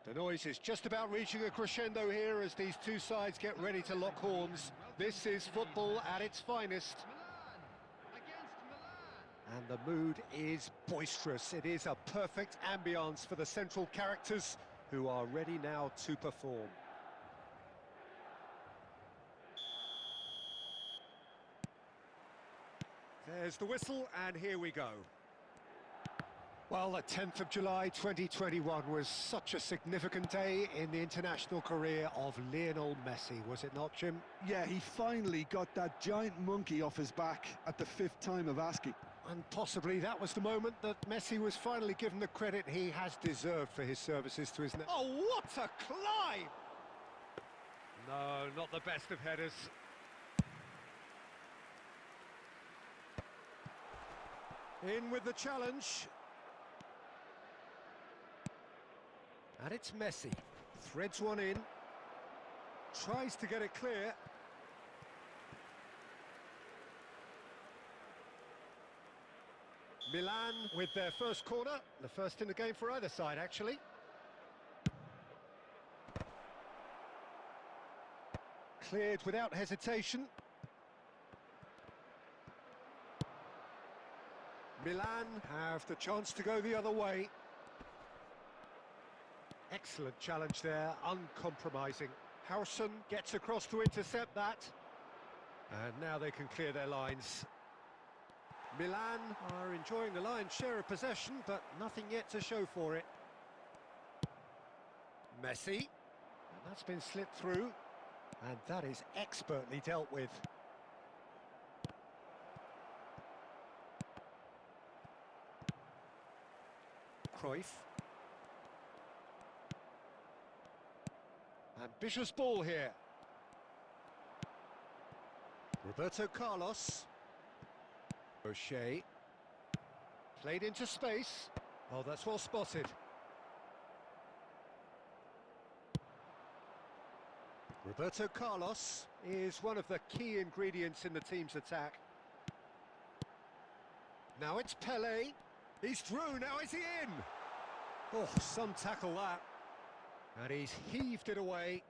The noise is just about reaching a crescendo here as these two sides get ready to lock horns. This is football at its finest. And the mood is boisterous. It is a perfect ambience for the central characters who are ready now to perform. There's the whistle, and here we go. Well, the 10th of July 2021 was such a significant day in the international career of Lionel Messi, was it not, Jim? Yeah, he finally got that giant monkey off his back at the 5th time of asking. And possibly that was the moment that Messi was finally given the credit he has deserved for his services to his... Oh, what a climb! No, not the best of headers. In with the challenge. And it's Messi. Threads one in. Tries to get it clear. Milan with their first corner. The first in the game for either side, actually. Cleared without hesitation. Milan have the chance to go the other way. Excellent challenge there, uncompromising. Howson gets across to intercept that. And now they can clear their lines. Milan are enjoying the lion's share of possession, but nothing yet to show for it. Messi. And that's been slipped through. And that is expertly dealt with. Cruyff. Ambitious ball here. Roberto Carlos. O'Shea. Played into space. Oh, that's well spotted. Roberto Carlos is one of the key ingredients in the team's attack. Now it's Pelé. He's through, now is he in? Oh, some tackle that. And he's heaved it away.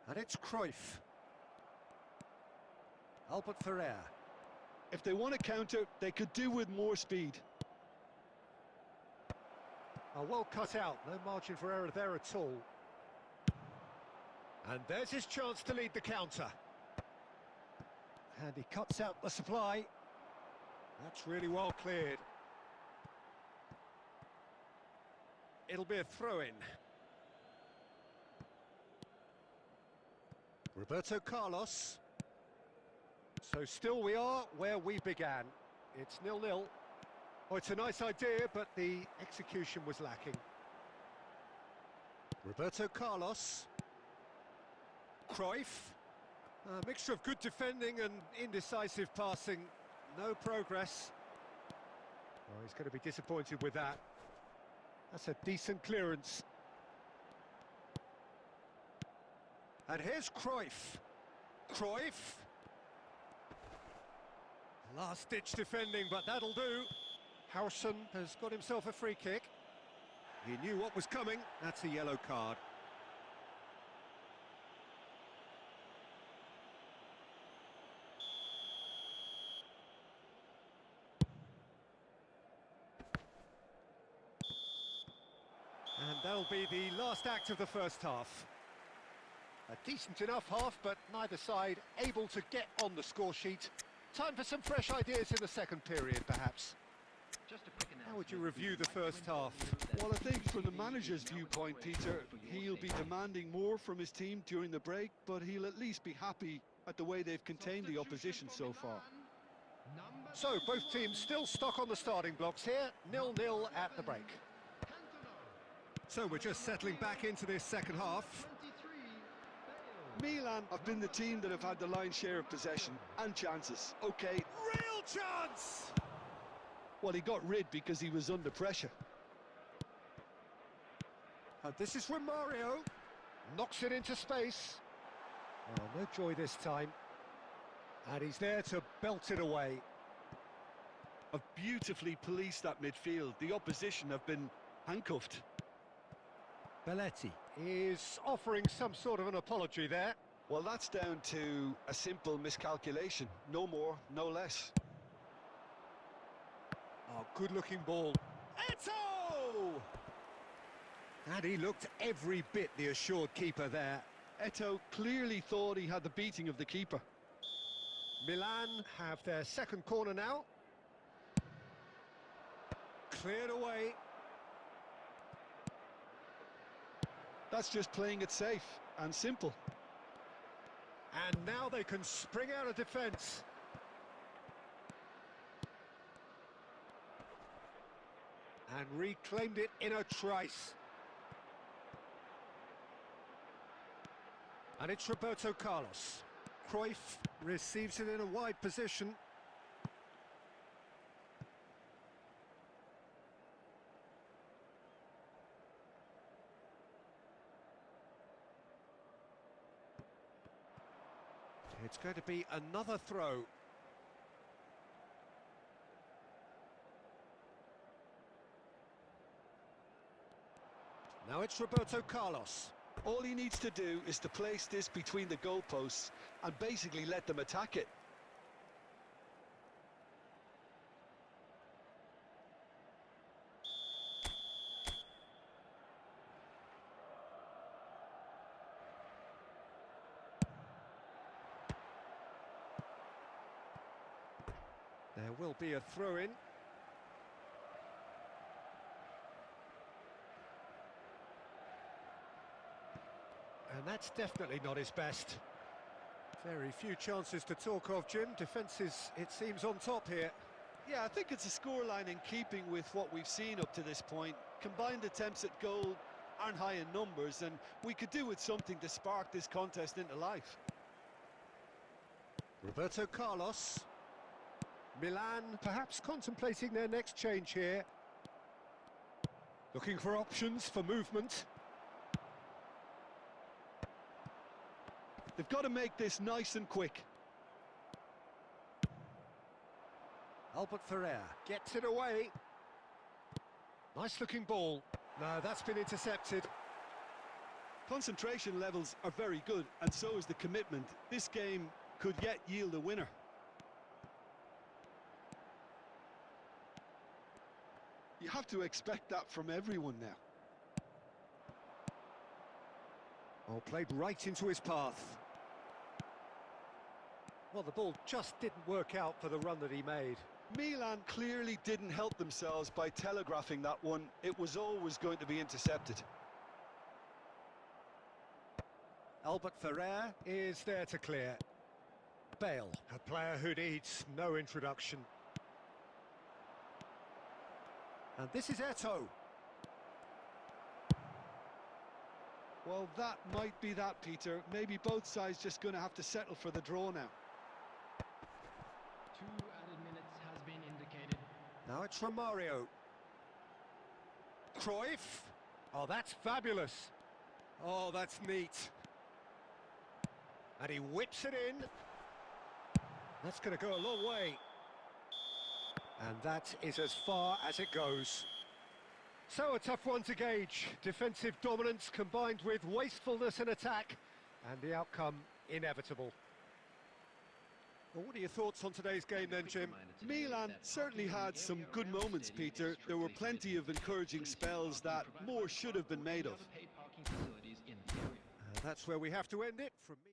And it's Cruyff. Albert Ferrer. If they want to counter, they could do with more speed. Oh, well cut out, no margin for error there at all. And there's his chance to lead the counter. And he cuts out the supply. That's really well cleared. It'll be a throw-in. Roberto Carlos. So still we are where we began. It's 0-0. Oh, it's a nice idea, but the execution was lacking. Roberto Carlos. Cruyff. A mixture of good defending and indecisive passing. No progress. Oh, he's going to be disappointed with that. That's a decent clearance. And here's Cruyff. Cruyff. Last-ditch defending, but that'll do. Howson has got himself a free kick. He knew what was coming. That's a yellow card. And that'll be the last act of the first half. A decent enough half, but neither side able to get on the score sheet. Time for some fresh ideas in the second period, perhaps. How would you review the first half? Well, I think from the manager's viewpoint, Peter, he'll be demanding more from his team during the break, but he'll at least be happy at the way they've contained the opposition so far. So, both teams still stuck on the starting blocks here, 0-0 at the break. So we're just settling back into this second half. Milan have been the team that have had the lion's share of possession and chances. Okay. Real chance! Well, he got rid because he was under pressure. And this is when Mario knocks it into space. Oh, no joy this time. And he's there to belt it away. Have beautifully policed that midfield. The opposition have been handcuffed. Belletti is offering some sort of an apology there. Well, that's down to a simple miscalculation. No more, no less. Oh, good-looking ball. Eto! And he looked every bit the assured keeper there. Eto clearly thought he had the beating of the keeper. Milan have their second corner now. Cleared away. That's just playing it safe and simple. And now they can spring out of defence. And reclaimed it in a trice. And it's Roberto Carlos. Cruyff receives it in a wide position. It's going to be another throw. Now it's Roberto Carlos. All he needs to do is to place this between the goalposts and basically let them attack it. There will be a throw-in. And that's definitely not his best. Very few chances to talk of, Jim. Defence is, it seems, on top here. Yeah, I think it's a scoreline in keeping with what we've seen up to this point. Combined attempts at goal aren't high in numbers, and we could do with something to spark this contest into life. Roberto Carlos. Milan perhaps contemplating their next change here. Looking for options for movement. They've got to make this nice and quick. Albert Ferrer gets it away. Nice looking ball. No, that's been intercepted. Concentration levels are very good, and so is the commitment. This game could yet yield a winner. You have to expect that from everyone now. Oh, played right into his path. Well, the ball just didn't work out for the run that he made. Milan clearly didn't help themselves by telegraphing that one. It was always going to be intercepted. Albert Ferrer is there to clear. Bale, a player who needs no introduction. And this is Eto. Well, that might be that, Peter. Maybe both sides just going to have to settle for the draw now. 2 added minutes has been indicated. Now it's Romario. Cruyff. Oh, that's fabulous. Oh, that's neat. And he whips it in. That's going to go a long way. And that is as far as it goes. So a tough one to gauge. Defensive dominance combined with wastefulness in attack, and the outcome inevitable. Well, what are your thoughts on today's game then, Jim? Milan certainly had some good moments, Peter. There were plenty of encouraging spells that more should have been made of. That's where we have to end it from me.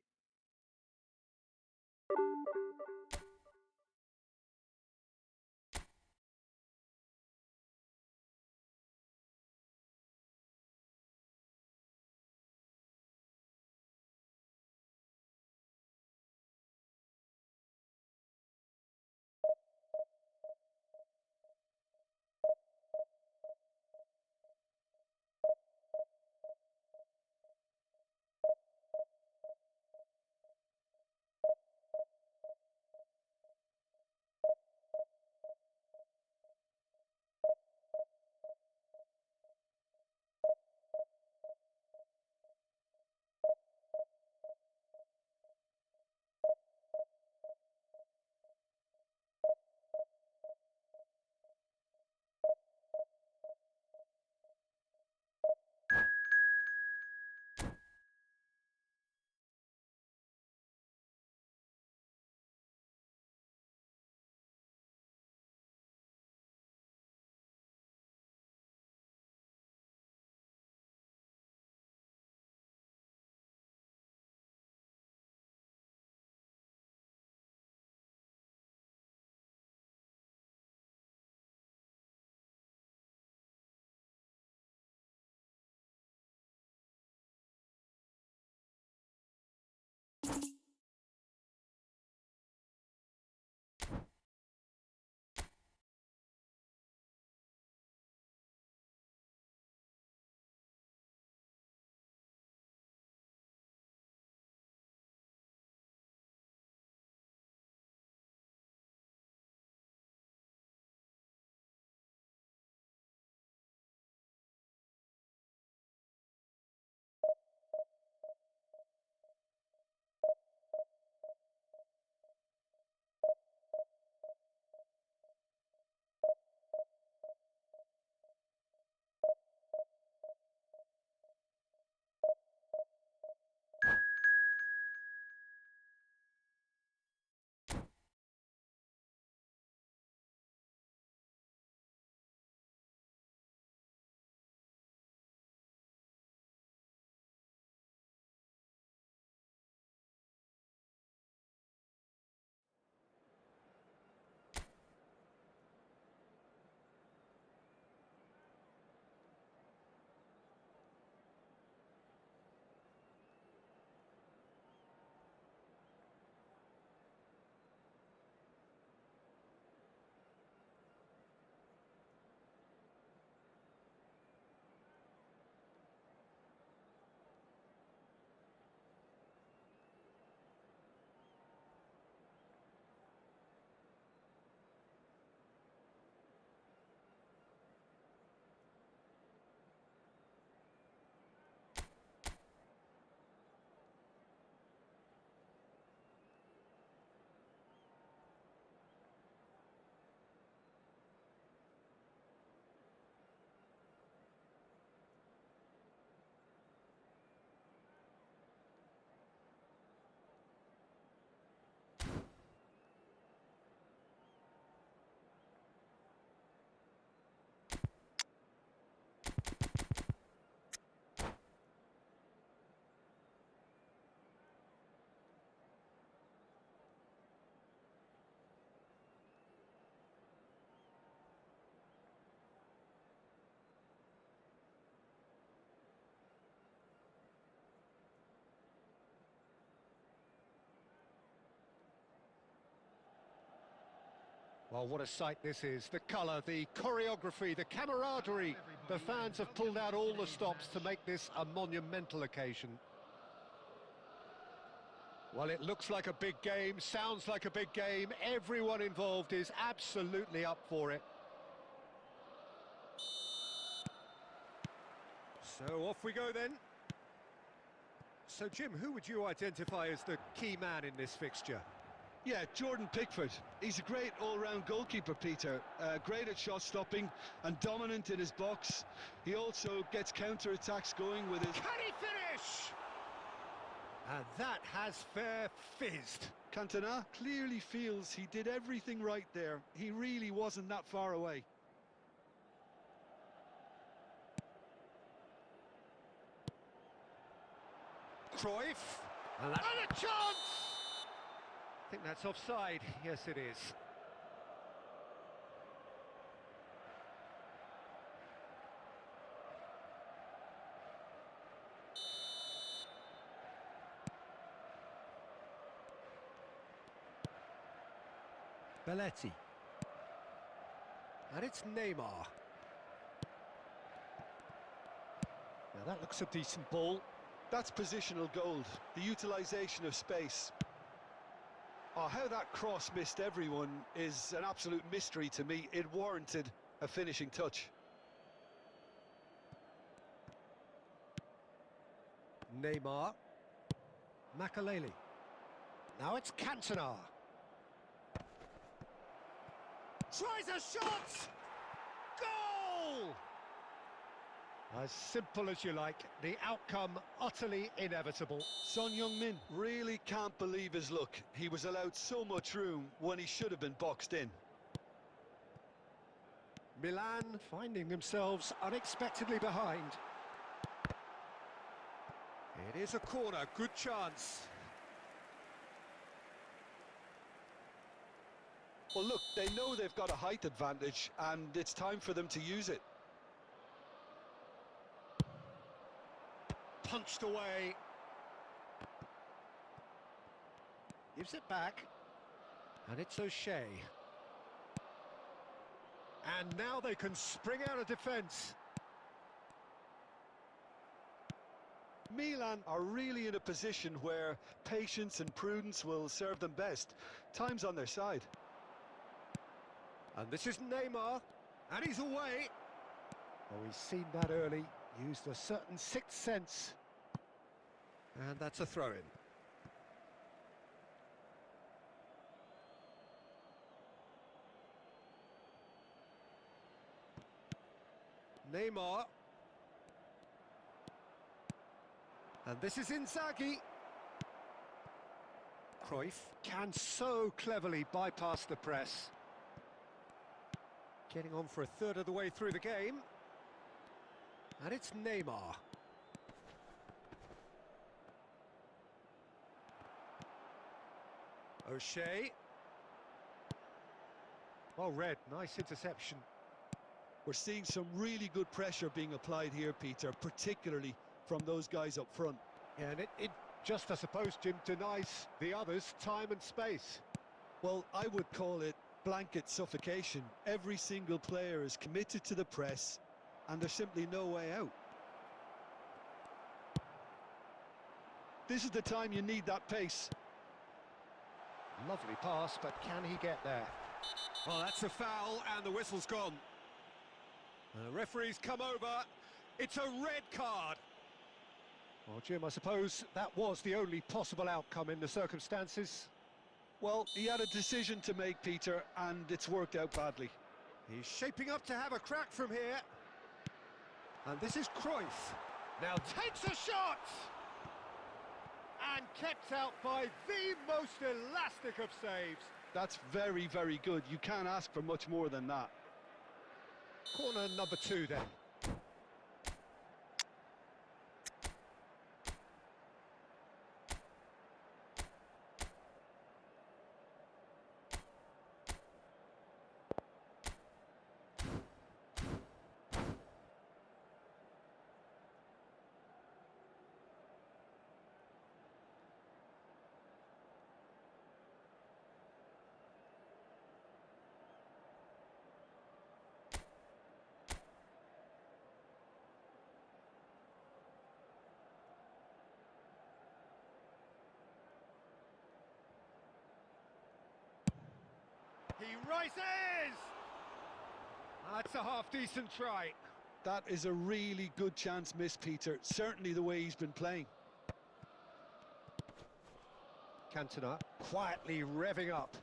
Well, what a sight this is. The colour, the choreography, the camaraderie. The fans have pulled out all the stops to make this a monumental occasion. Well, it looks like a big game, sounds like a big game. Everyone involved is absolutely up for it. So off we go then. So Jim, who would you identify as the key man in this fixture? Yeah, Jordan Pickford. He's a great all-round goalkeeper, Peter. Great at shot stopping and dominant in his box. He also gets counter-attacks going with his... Can he finish? And that has fair fizzed. Cantona clearly feels he did everything right there. He really wasn't that far away. Cruyff. And a chance! I think that's offside. Yes, it is. Belletti. And it's Neymar. Now that looks a decent ball. That's positional gold, the utilisation of space. Oh, how that cross missed everyone is an absolute mystery to me. It warranted a finishing touch. Neymar. Makaleli. Now it's Cantona. Tries a shot! Goal! As simple as you like, the outcome utterly inevitable. Son Heung-min really can't believe his luck. He was allowed so much room when he should have been boxed in. Milan finding themselves unexpectedly behind. It is a corner, good chance. Well, look, they know they've got a height advantage and it's time for them to use it. Punched away. Gives it back. And it's O'Shea. And now they can spring out of defence. Milan are really in a position where patience and prudence will serve them best. Time's on their side. And this is Neymar. And he's away. Oh, he's seen that early. Used a certain sixth sense. And that's a throw-in. Neymar. And this is Inzaghi. Cruyff can so cleverly bypass the press. Getting on for a third of the way through the game. And it's Neymar. O'Shea. Well read, nice interception. We're seeing some really good pressure being applied here, Peter, particularly from those guys up front. Yeah, and it just, I suppose, Jim, denies the others time and space. Well, I would call it blanket suffocation. Every single player is committed to the press, and there's simply no way out. This is the time you need that pace. Lovely pass, but can he get there? Well, that's a foul, and the whistle's gone. The referee's come over. It's a red card. Well, Jim, I suppose that was the only possible outcome in the circumstances. Well, he had a decision to make, Peter, and it's worked out badly. He's shaping up to have a crack from here. And this is Cruyff. Now takes a shot! And kept out by the most elastic of saves. That's very, very good. You can't ask for much more than that. Corner number 2 then. He rises! That's a half-decent try. That is a really good chance missed, Peter. Certainly the way he's been playing. Cantona quietly revving up.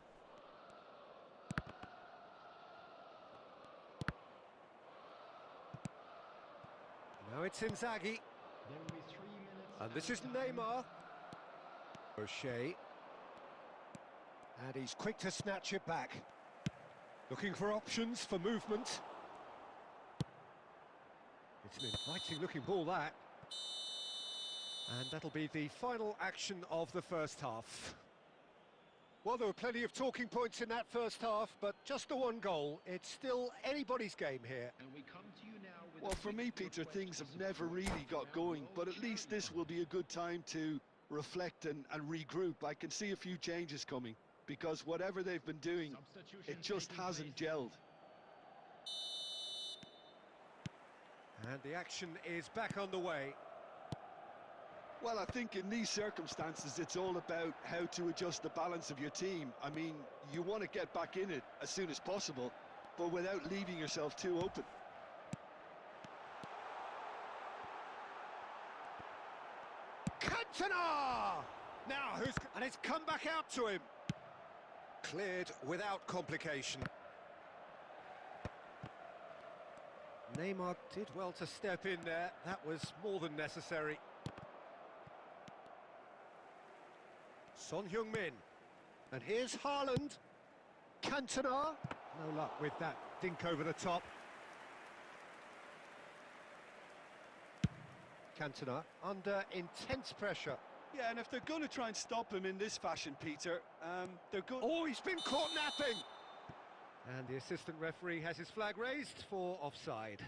Now it's Inzaghi. There will be 3 minutes. And this is added time. Neymar. O'Shea. And he's quick to snatch it back. Looking for options for movement. It's an inviting looking ball, that. And that'll be the final action of the first half. Well, there were plenty of talking points in that first half, but just the one goal. It's still anybody's game here. And we come to you now with Well, a for quick me, Peter, request things for have never support. really got Now going, below but at charity least this fund. will be a good time to reflect and regroup. I can see a few changes coming, because whatever they've been doing, Substitution it just taking hasn't place. gelled. And the action is back underway. Well, I think in these circumstances, it's all about how to adjust the balance of your team. I mean, you want to get back in it as soon as possible, but without leaving yourself too open. Cantona! Now, and it's come back out to him. Cleared without complication. Neymar did well to step in there. That was more than necessary. Son Heung-min. And here's Haaland. Cantona. No luck with that dink over the top. Cantona under intense pressure. Yeah, and if they're going to try and stop him in this fashion, Peter, they're going... Oh, he's been caught napping! And the assistant referee has his flag raised for offside.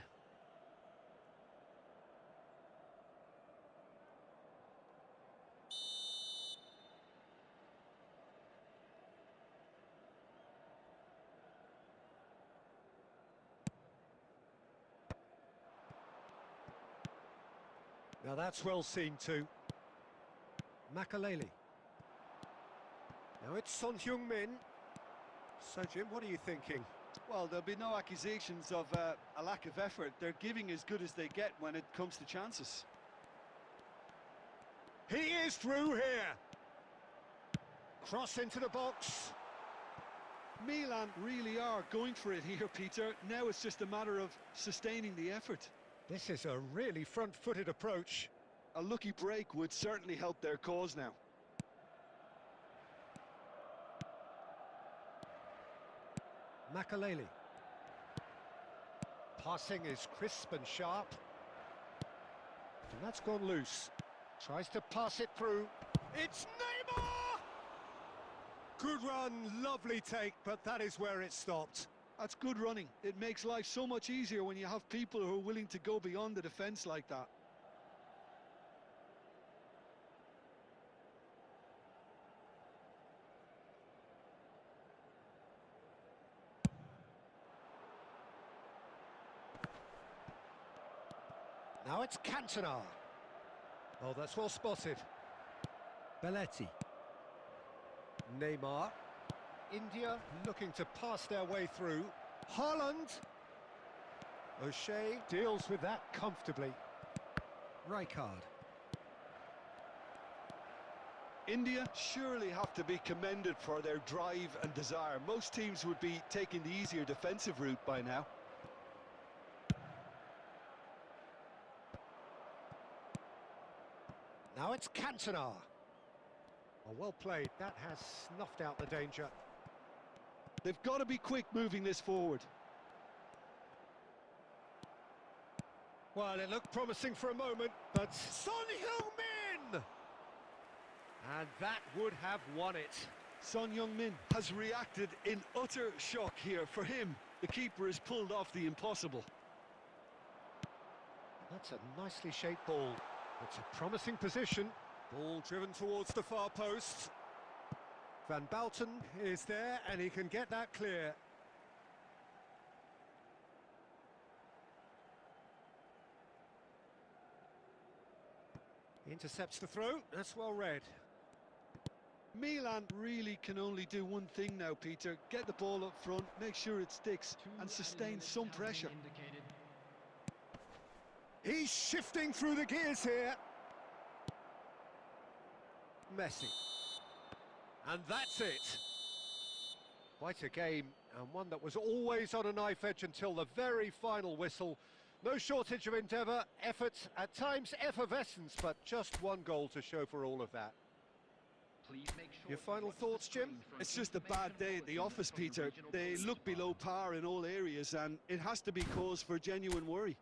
Now that's well seen too. Makaleli. Now it's Son Heung-min. So, Jim, what are you thinking? Well, there'll be no accusations of a lack of effort. They're giving as good as they get when it comes to chances. He is through here. Cross into the box. Milan really are going for it here, Peter. Now it's just a matter of sustaining the effort. This is a really front-footed approach. A lucky break would certainly help their cause now. Makaleli. Passing is crisp and sharp. And that's gone loose. Tries to pass it through. It's Neymar! Good run, lovely take, but that is where it stopped. That's good running. It makes life so much easier when you have people who are willing to go beyond the defence like that. Now it's Cantona. Oh, that's well spotted. Belletti. Neymar. India looking to pass their way through. Haaland. O'Shea deals with that comfortably. Rijkaard. India surely have to be commended for their drive and desire. Most teams would be taking the easier defensive route by now. Now it's Cantona. Oh, well played. That has snuffed out the danger. They've got to be quick moving this forward. Well, it looked promising for a moment, but Son Heung-min! And that would have won it. Son Heung-min has reacted in utter shock here. For him, the keeper has pulled off the impossible. That's a nicely shaped ball. It's a promising position. Ball driven towards the far post. Van Bouten is there, and he can get that clear. He intercepts the throw. That's well read. Milan really can only do one thing now, Peter. Get the ball up front, make sure it sticks, Two and added sustain minutes some have been pressure. indicated. He's shifting through the gears here. Messi. And that's it. Quite a game, and one that was always on a knife edge until the very final whistle. No shortage of endeavour, effort, at times effervescence, but just one goal to show for all of that. Please make sure Your to final watch the thoughts, Jim? screen for an It's just a bad information day at the bulletin office, from the Peter. regional They police look below department. par in all areas, and it has to be cause for genuine worry.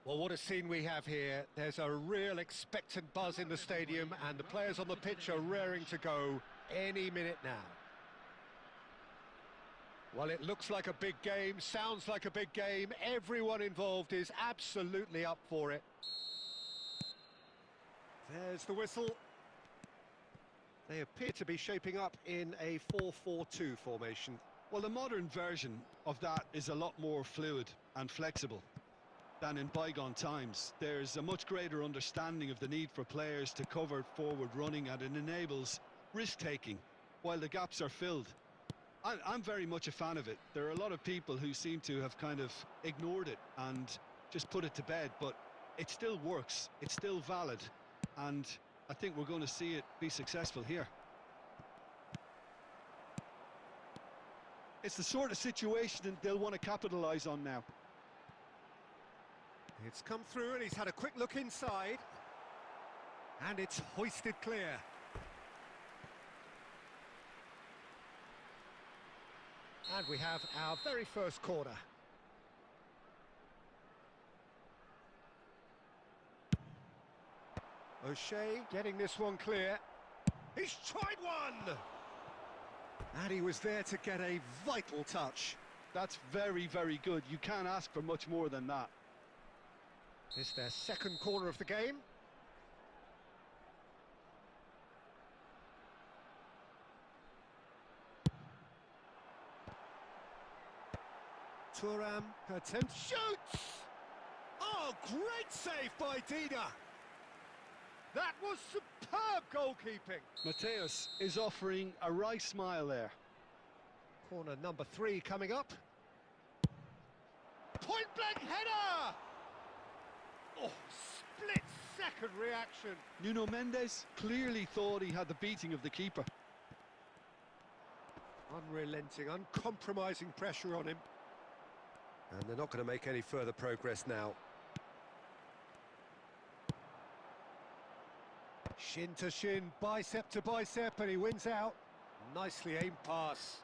Well, what a scene we have here. There's a real expectant buzz in the stadium, and the players on the pitch are raring to go any minute now. Well, it looks like a big game, sounds like a big game. Everyone involved is absolutely up for it. There's the whistle. They appear to be shaping up in a 4-4-2 formation. Well, the modern version of that is a lot more fluid and flexible than in bygone times. There's a much greater understanding of the need for players to cover forward running, and it enables risk-taking while the gaps are filled. I'm very much a fan of it. There are a lot of people who seem to have kind of ignored it and just put it to bed, but it still works, it's still valid, and I think we're going to see it be successful here. It's the sort of situation that they'll want to capitalise on now. It's come through and he's had a quick look inside. And it's hoisted clear. And we have our very first corner. O'Shea getting this one clear. He's tried one! And he was there to get a vital touch. That's very, very good. You can't ask for much more than that. It's their second corner of the game. Thuram attempts, shoots! Oh, great save by Dida! That was superb goalkeeping. Mateus is offering a wry smile there. Corner number 3 coming up. Point-blank header! Oh, split-second reaction. Nuno Mendes clearly thought he had the beating of the keeper. Unrelenting, uncompromising pressure on him. And they're not going to make any further progress now. Shin to shin, bicep to bicep, and he wins out. Nicely aimed pass.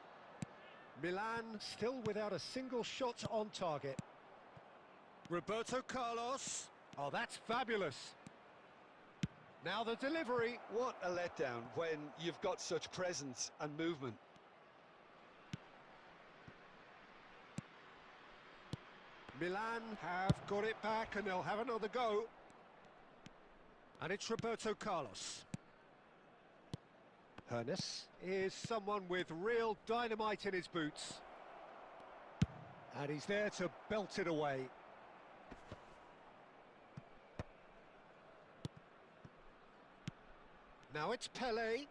Milan still without a single shot on target. Roberto Carlos. Oh, that's fabulous. Now the delivery. What a letdown when you've got such presence and movement. Milan have got it back and they'll have another go. And it's Roberto Carlos. Hernes is someone with real dynamite in his boots. And he's there to belt it away. Now it's Pelé.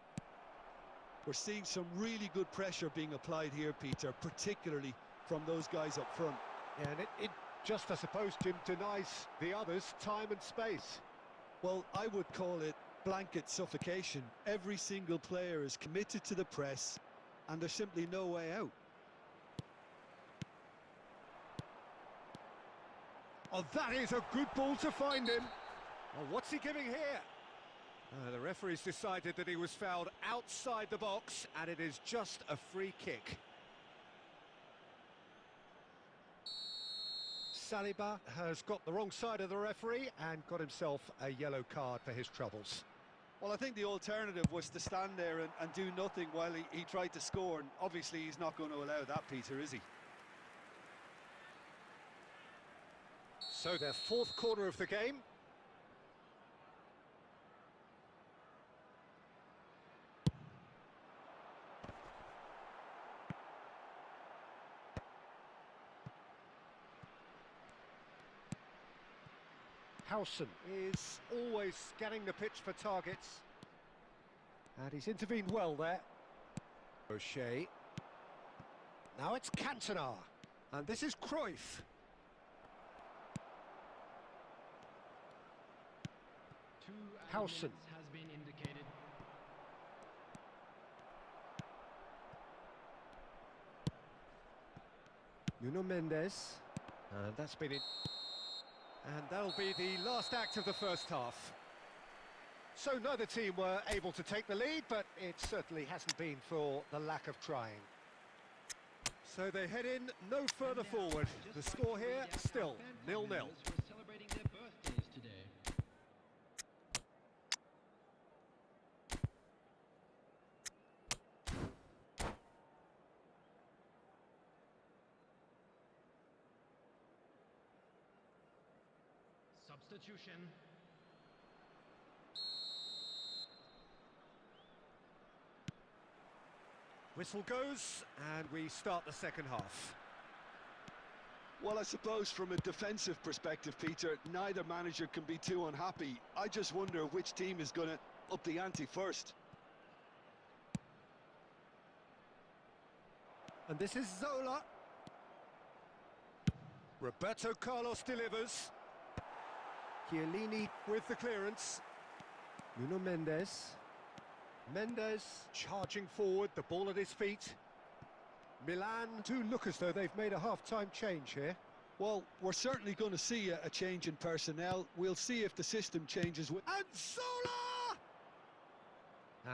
We're seeing some really good pressure being applied here, Peter, particularly from those guys up front. Yeah, and it just, I suppose, Jim, denies the others time and space. Well, I would call it blanket suffocation. Every single player is committed to the press, and there's simply no way out. Oh, that is a good ball to find him. Oh, what's he giving here? The referee's decided that he was fouled outside the box, and it is just a free kick. Saliba has got the wrong side of the referee and got himself a yellow card for his troubles. Well, I think the alternative was to stand there and do nothing while he tried to score, and obviously he's not going to allow that, Peter, is he? So their fourth corner of the game. Howson is always scanning the pitch for targets. And he's intervened well there. O'Shea. Now it's Cantona. And this is Cruyff. Howson. Has been indicated. Nuno Mendes. And that's been it. And that'll be the last act of the first half. So neither team were able to take the lead, but it certainly hasn't been for the lack of trying. So they head in no further forward. The score here, still 0-0. Substitution. Whistle goes, and we start the second half. Well, I suppose from a defensive perspective, Peter, neither manager can be too unhappy. I just wonder which team is going to up the ante first. And this is Zola. Roberto Carlos delivers. Chiellini with the clearance. Nuno Mendes. Mendes charging forward, the ball at his feet. Milan do look as though they've made a half-time change here. Well, we're certainly going to see a change in personnel. We'll see if the system changes with... And Zola!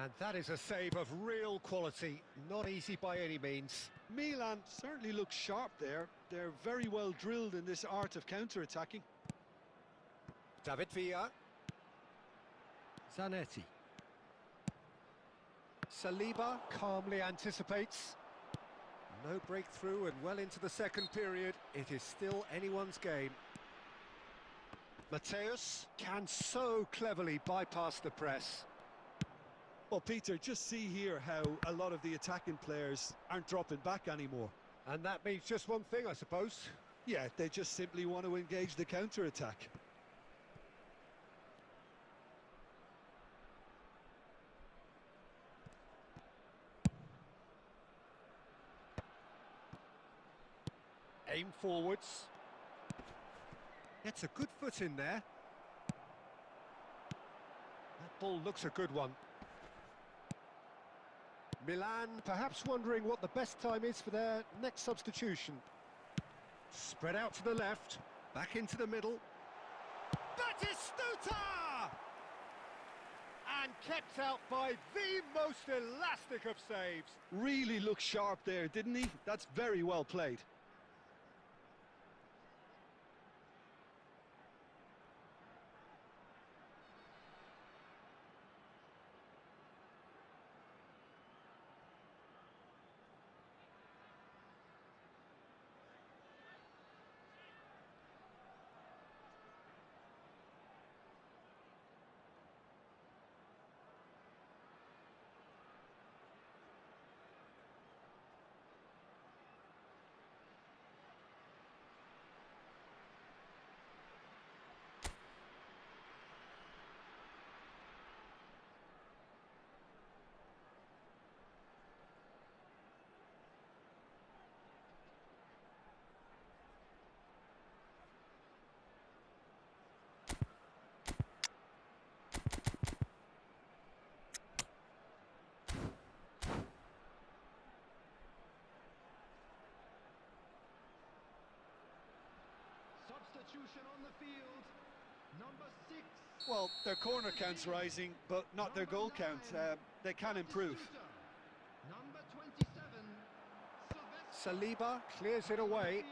And that is a save of real quality, not easy by any means. Milan certainly looks sharp there. They're very well drilled in this art of counter-attacking. David Villa. Zanetti. Saliba calmly anticipates. No breakthrough and well into the second period. It is still anyone's game. Mateus can so cleverly bypass the press. Well, Peter, just see here how a lot of the attacking players aren't dropping back anymore. And that means just one thing, I suppose. Yeah, they just simply want to engage the counter-attack. Aim forwards. Gets a good foot in there. That ball looks a good one. Milan perhaps wondering what the best time is for their next substitution. Spread out to the left, back into the middle. Batistuta! And kept out by the most elastic of saves. Really looked sharp there, didn't he? That's very well played. Substitution on the field. Number 6. Well, their corner count's rising, but not their goal count. They can improve. Number 27. Saliba clears it away.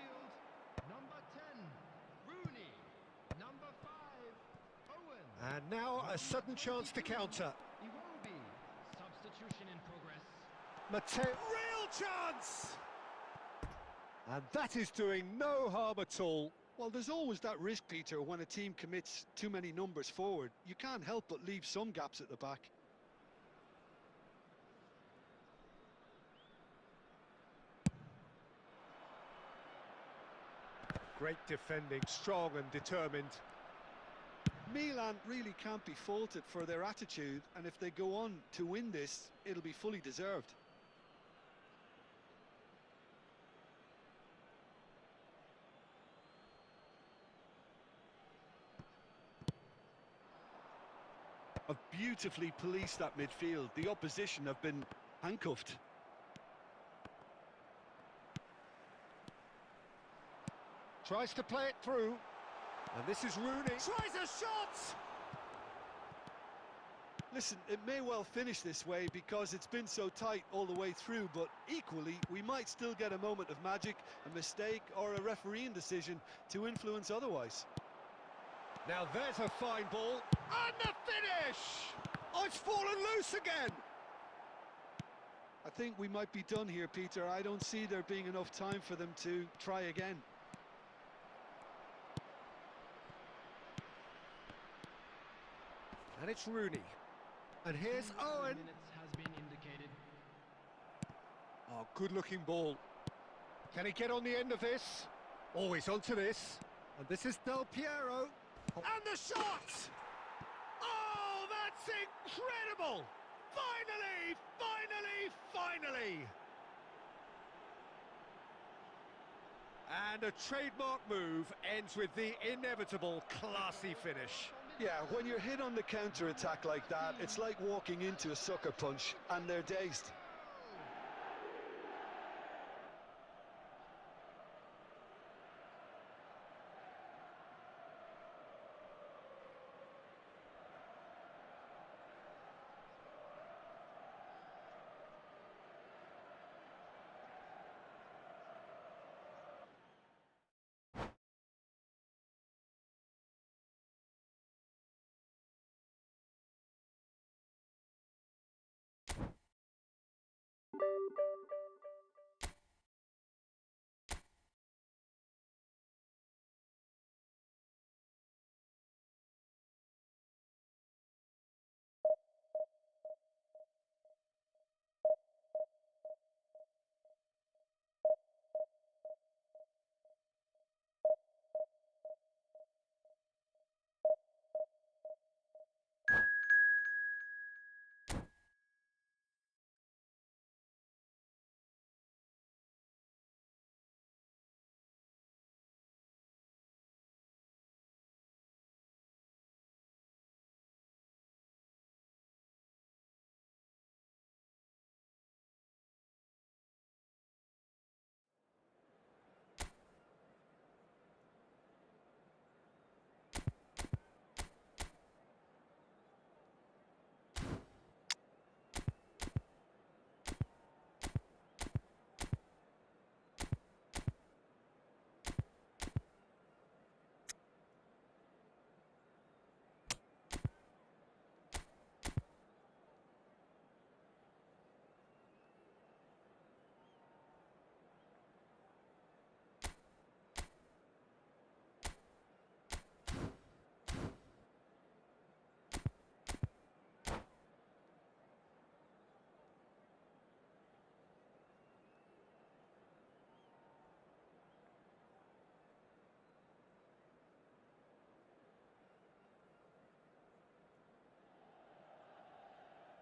Number 10. Rooney. Number 5. Owen. And now a sudden chance to counter. Iwobi. Substitution in progress. Mateo, real chance! And that is doing no harm at all. Well, there's always that risk, Peter, when a team commits too many numbers forward. You can't help but leave some gaps at the back. Great defending, strong and determined. Milan really can't be faulted for their attitude, and if they go on to win this, it'll be fully deserved. Have beautifully policed that midfield. The opposition have been handcuffed. Tries to play it through. And this is Rooney. Tries a shot! Listen, it may well finish this way because it's been so tight all the way through, but equally, we might still get a moment of magic, a mistake, or a refereeing decision to influence otherwise. Now there's a fine ball. And the finish! Oh, it's fallen loose again! I think we might be done here, Peter. I don't see there being enough time for them to try again. And it's Rooney. And here's Owen. Minutes has been indicated. Oh, good-looking ball. Can he get on the end of this? Oh, he's onto this. And this is Del Piero. Oh. And the shot! Oh, that's incredible! Finally, finally, finally! And a trademark move ends with the inevitable classy finish. Yeah, when you're hit on the counter-attack like that, it's like walking into a sucker punch, and they're dazed.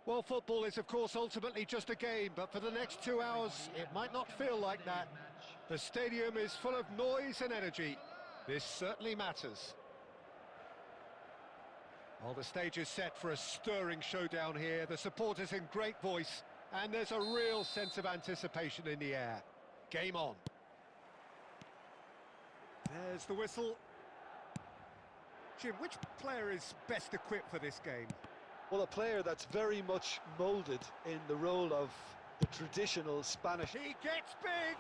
Well, football is, of course, ultimately just a game, but for the next 2 hours, it might not feel like that. The stadium is full of noise and energy. This certainly matters. Well, the stage is set for a stirring showdown here. The supporters in great voice, and there's a real sense of anticipation in the air. Game on. There's the whistle. Jim, which player is best equipped for this game? Well, a player that's very much moulded in the role of the traditional Spanish. He gets big!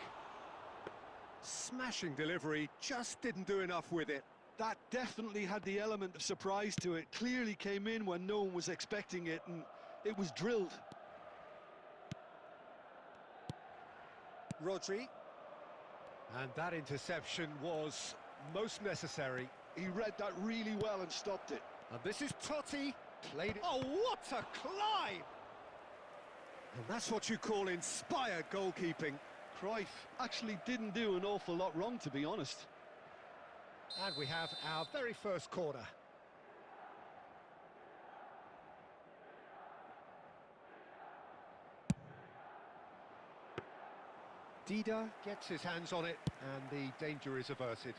Smashing delivery, just didn't do enough with it. That definitely had the element of surprise to it. Clearly came in when no one was expecting it, and it was drilled. Rodri. And that interception was most necessary. He read that really well and stopped it. And this is Totti. Played it. Oh, what a climb! And that's what you call inspired goalkeeping. Cruyff actually didn't do an awful lot wrong, to be honest. And we have our very first corner. Dida gets his hands on it, and the danger is averted.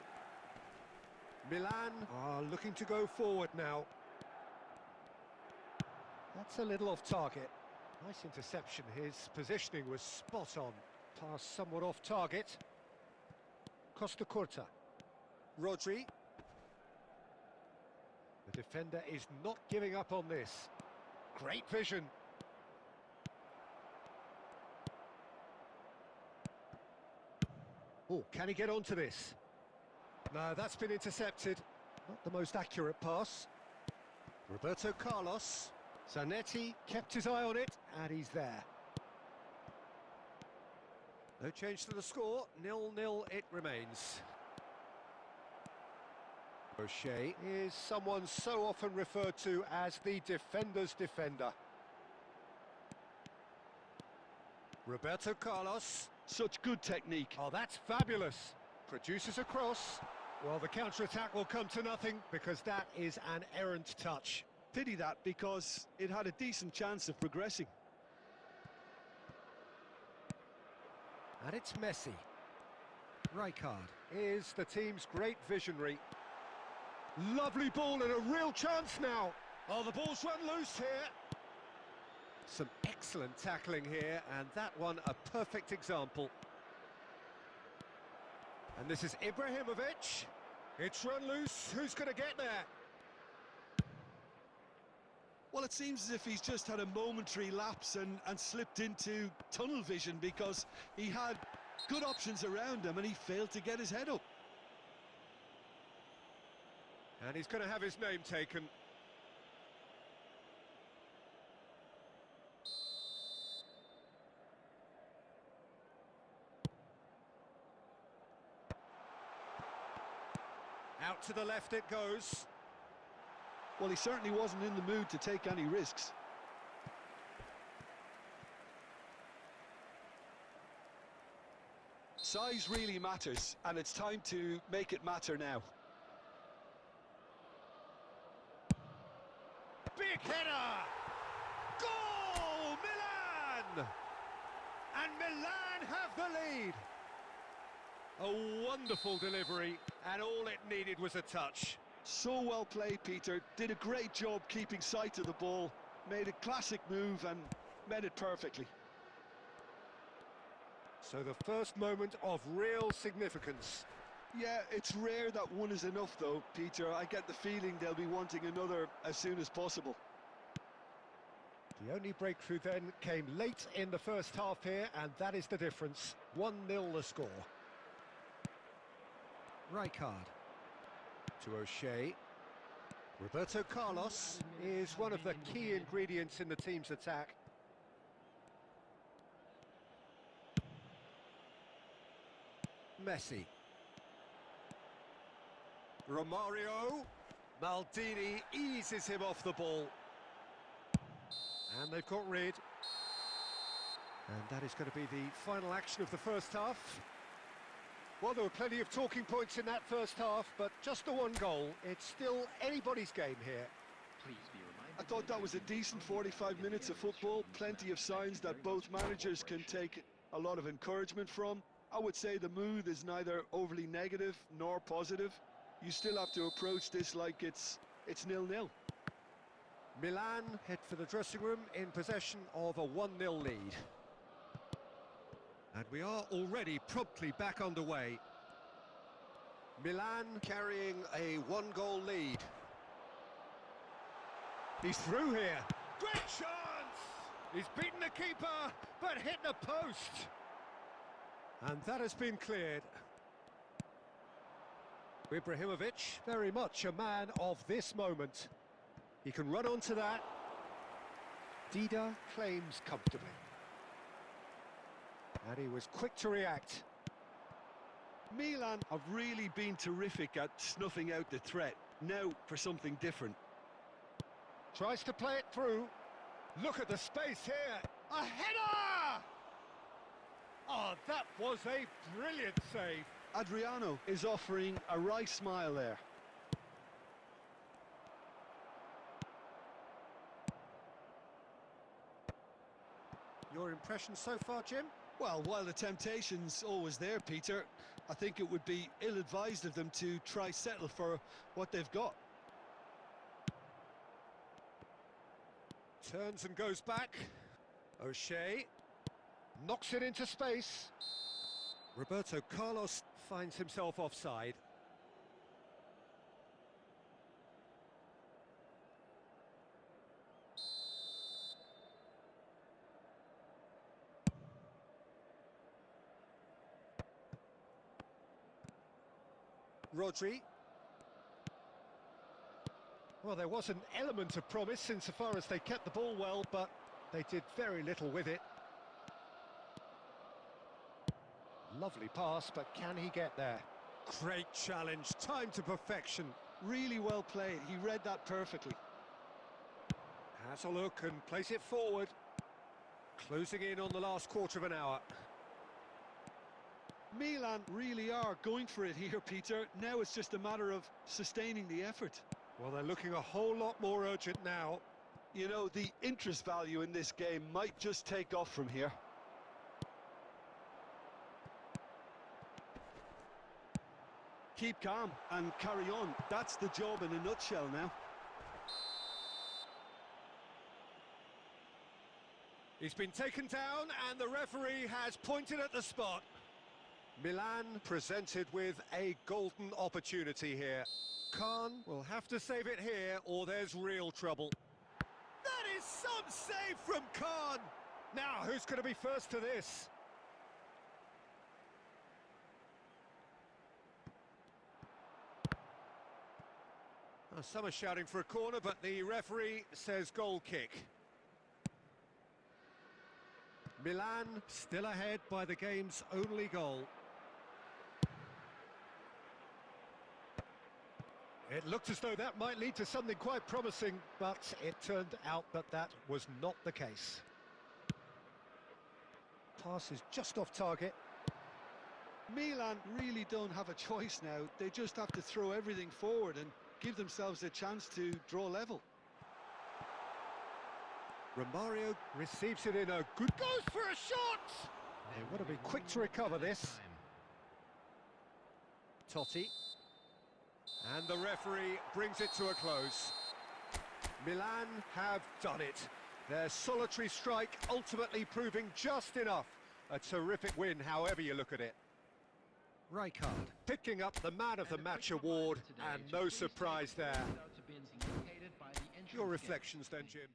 Milan are looking to go forward now. That's a little off target. Nice interception. His positioning was spot on. Pass somewhat off target. Costa Curta. Rodri. The defender is not giving up on this. Great vision. Oh, can he get onto this? No, that's been intercepted. Not the most accurate pass. Roberto Carlos. Zanetti kept his eye on it, and he's there. No change to the score, 0-0 it remains. O'Shea is someone so often referred to as the defender's defender. Roberto Carlos. Such good technique. Oh, that's fabulous. Produces a cross. Well, the counter-attack will come to nothing because that is an errant touch. Pity that, because it had a decent chance of progressing. And it's Messi. Rijkaard is the team's great visionary. Lovely ball and a real chance now. Oh, the ball's run loose here. Some excellent tackling here, and that one a perfect example. And this is Ibrahimovic. It's run loose. Who's going to get there? Well, it seems as if he's just had a momentary lapse and slipped into tunnel vision, because he had good options around him and he failed to get his head up. And he's going to have his name taken. Out to the left it goes. Well, he certainly wasn't in the mood to take any risks. Size really matters, and it's time to make it matter now. Big header! Goal! Milan! And Milan have the lead. A wonderful delivery, and all it needed was a touch. So well played, Peter. Did a great job keeping sight of the ball. Made a classic move and met it perfectly. So the first moment of real significance. Yeah, it's rare that one is enough though, Peter. I get the feeling they'll be wanting another as soon as possible. The only breakthrough then came late in the first half here, and that is the difference. 1-0 the score. Rijkaard to O'Shea. Roberto Carlos is one of the key ingredients in the team's attack. Messi. Romario. Maldini eases him off the ball. And they've got rid. And that is going to be the final action of the first half. Well, there were plenty of talking points in that first half, but just the one goal. It's still anybody's game here. I thought that was a decent 45 minutes of football. Plenty of signs that both managers can take a lot of encouragement from. I would say the mood is neither overly negative nor positive. You still have to approach this like it's 0-0. Milan head for the dressing room in possession of a 1-0 lead. And we are already promptly back underway. Milan carrying a one-goal lead. He's through here. Great chance! He's beaten the keeper, but hit the post. And that has been cleared. Ibrahimovic, very much a man of this moment. He can run onto that. Dida claims comfortably. And he was quick to react. Milan have really been terrific at snuffing out the threat. Now for something different. Tries to play it through. Look at the space here. A header! Oh, that was a brilliant save. Adriano is offering a right smile there. Your impression so far, Jim? Well, while the temptation's always there, Peter, I think it would be ill-advised of them to try settle for what they've got. Turns and goes back. O'Shea knocks it into space. Roberto Carlos finds himself offside. Rodri. Well, there was an element of promise insofar as they kept the ball well, but they did very little with it. Lovely pass, but can he get there? Great challenge, time to perfection. Really well played. He read that perfectly. Has a look and plays it forward. Closing in on the last quarter of an hour. Milan really are going for it here, Peter. Now it's just a matter of sustaining the effort. Well, they're looking a whole lot more urgent now. You know, the interest value in this game might just take off from here. Keep calm and carry on. That's the job in a nutshell now. He's been taken down and the referee has pointed at the spot. Milan presented with a golden opportunity here. Khan will have to save it here or there's real trouble. That is some save from Khan! Now, who's going to be first to this? Oh, some are shouting for a corner, but the referee says goal kick. Milan still ahead by the game's only goal. It looked as though that might lead to something quite promising, but it turned out that that was not the case. Pass is just off target. Milan really don't have a choice now. They just have to throw everything forward and give themselves a chance to draw level. Romario receives it in a good... Goes for a shot! They want to be quick to recover this. Totti. And the referee brings it to a close. Milan have done it. Their solitary strike ultimately proving just enough. A terrific win, however you look at it. Rijkaard picking up the Man of the Match award, and no surprise there. Your reflections then, Jim?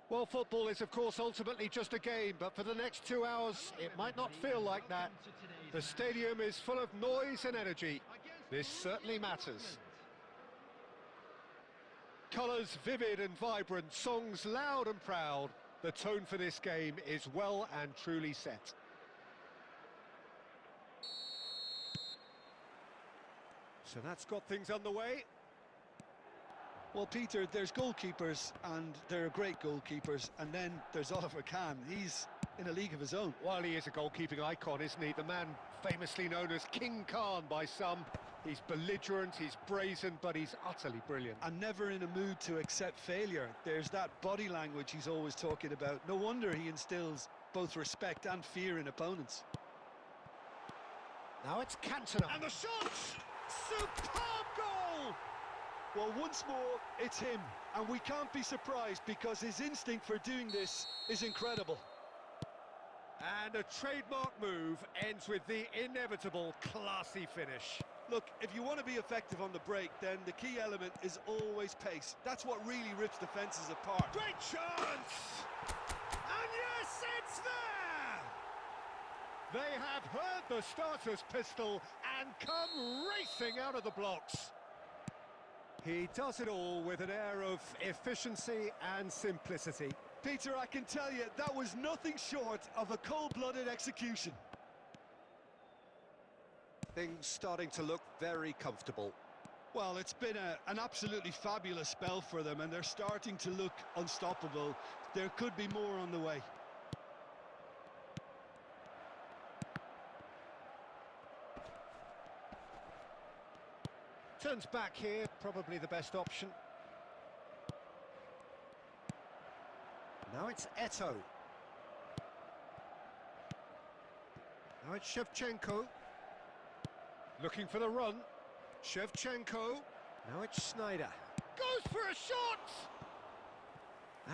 Well, football is, of course, ultimately just a game, but for the next 2 hours, it might not feel like that. The stadium is full of noise and energy. This certainly matters. Colours vivid and vibrant, songs loud and proud. The tone for this game is well and truly set. So that's got things underway. Well, Peter, there's goalkeepers, and there are great goalkeepers, and then there's Oliver Kahn. He's in a league of his own. Well, he is a goalkeeping icon, isn't he? The man famously known as King Khan by some. He's belligerent, he's brazen, but he's utterly brilliant. And never in a mood to accept failure. There's that body language he's always talking about. No wonder he instills both respect and fear in opponents. Now it's Cantona. And the shot! Superb goal! Well, once more, it's him. And we can't be surprised because his instinct for doing this is incredible. And a trademark move ends with the inevitable classy finish. Look, if you want to be effective on the break, then the key element is always pace. That's what really rips defences apart. Great chance! And yes, it's there! They have heard the starter's pistol and come racing out of the blocks. He does it all with an air of efficiency and simplicity. Peter, I can tell you, that was nothing short of a cold-blooded execution. Things starting to look very comfortable. Well, it's been an absolutely fabulous spell for them, and they're starting to look unstoppable. There could be more on the way. Turns back here, probably the best option. Now it's Eto'o. Now it's Shevchenko. Looking for the run. Shevchenko. Now it's Snyder. Goes for a shot!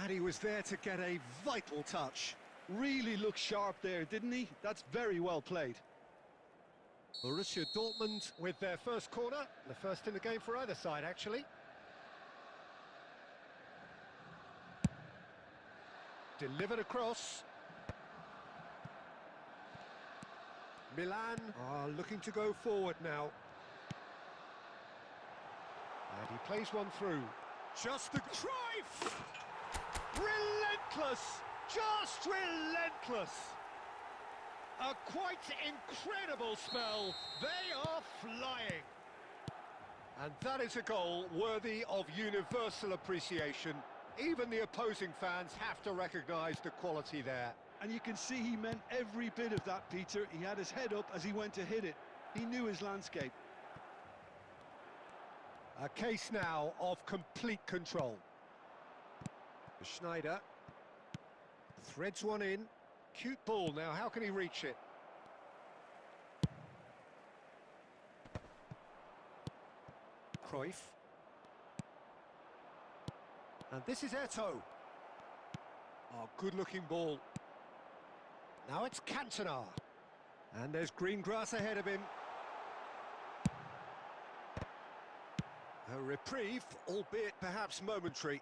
And he was there to get a vital touch. Really looked sharp there, didn't he? That's very well played. Borussia Dortmund with their first corner. The first in the game for either side, actually. Delivered across. Milan are looking to go forward now. And he plays one through. Just the Cruyff! Relentless! Just relentless! A quite incredible spell. They are flying. And that is a goal worthy of universal appreciation. Even the opposing fans have to recognise the quality there. And you can see he meant every bit of that, Peter. He had his head up as he went to hit it. He knew his landscape. A case now of complete control. Schneider threads one in. Cute ball now, how can he reach it? Cruyff. And this is Eto'o. Oh, good-looking ball. Now it's Cantona. And there's green grass ahead of him. A reprieve, albeit perhaps momentary.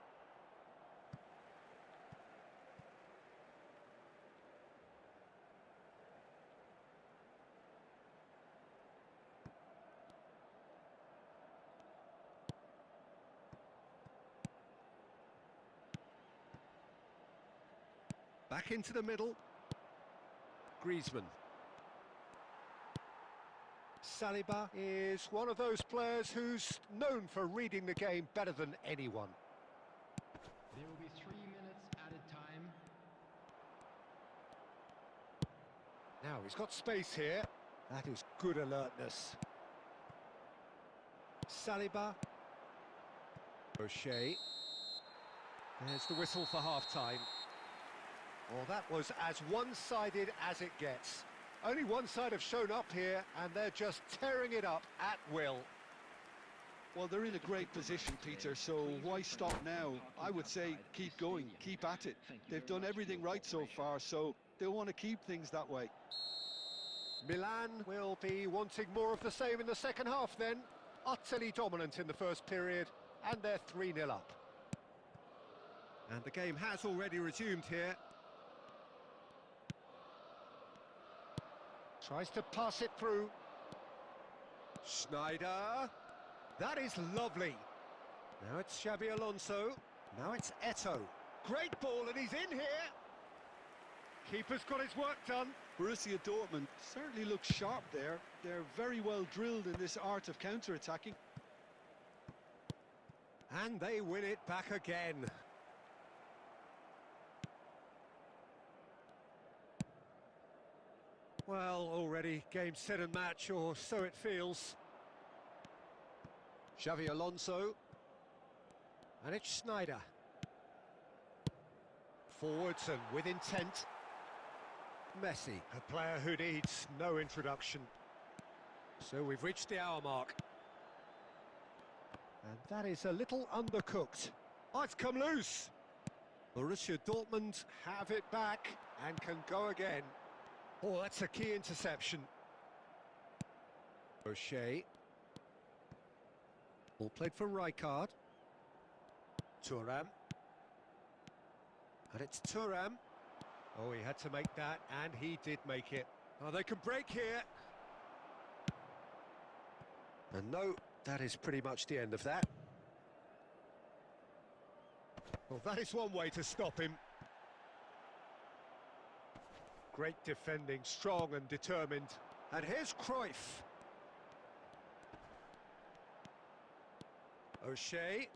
Back into the middle. Griezmann. Saliba is one of those players who's known for reading the game better than anyone. There will be 3 minutes added time. Now he's got space here. That is good alertness. Saliba. O'Shea. There's the whistle for half-time. Well, that was as one-sided as it gets. Only one side have shown up here, and they're just tearing it up at will. Well, they're in a great position, Peter, so why stop now? I would say keep going, keep at it. They've done everything right so far, so they'll want to keep things that way. Milan will be wanting more of the same in the second half then. Utterly dominant in the first period, and they're 3-0 up. And the game has already resumed here. Tries to pass it through. Schneider. That is lovely. Now it's Xabi Alonso. Now it's Eto'o. Great ball, and he's in here. Keeper's got his work done. Borussia Dortmund certainly looks sharp there. They're very well drilled in this art of counter-attacking. And they win it back again. Well, already game, set and match, or so it feels. Xabi Alonso. And it's Schneider. Forwards and with intent. Messi, a player who needs no introduction. So we've reached the hour mark. And that is a little undercooked. Oh, it's come loose. Borussia Dortmund have it back and can go again. Oh, that's a key interception. O'Shea. Ball played for Rijkaard. Thuram. And it's Thuram. Oh, he had to make that, and he did make it. Oh, they can break here. And no, that is pretty much the end of that. Well, that is one way to stop him. Great defending, strong and determined. And here's Cruyff. O'Shea.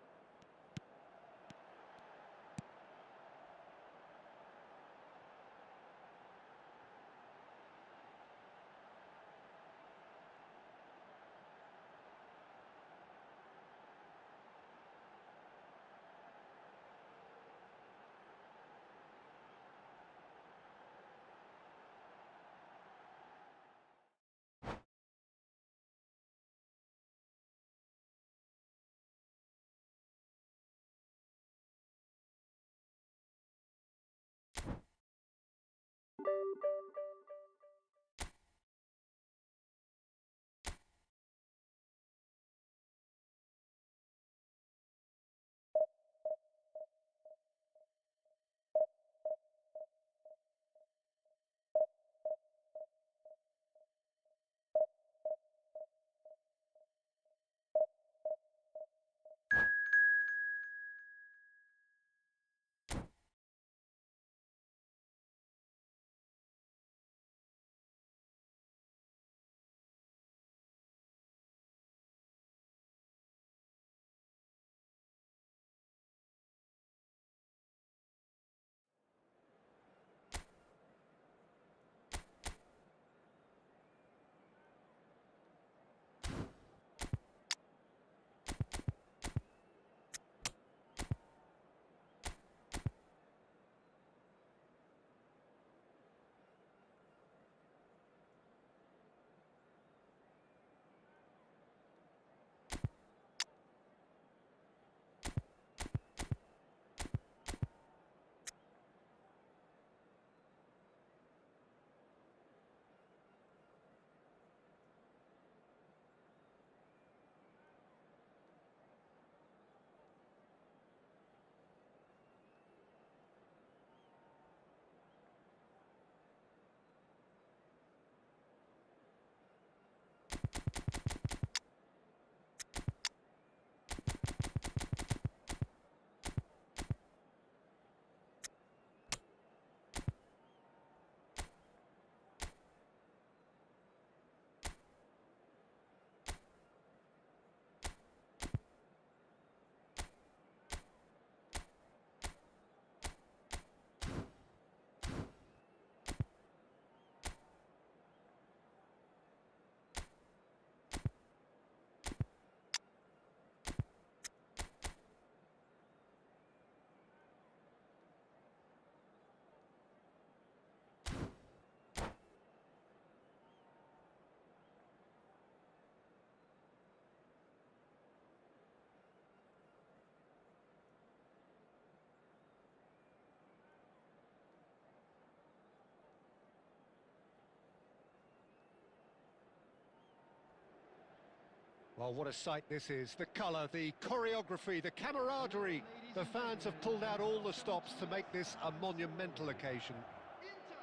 Oh, what a sight this is. The colour, the choreography, the camaraderie. The fans have pulled out all the stops to make this a monumental occasion. Inter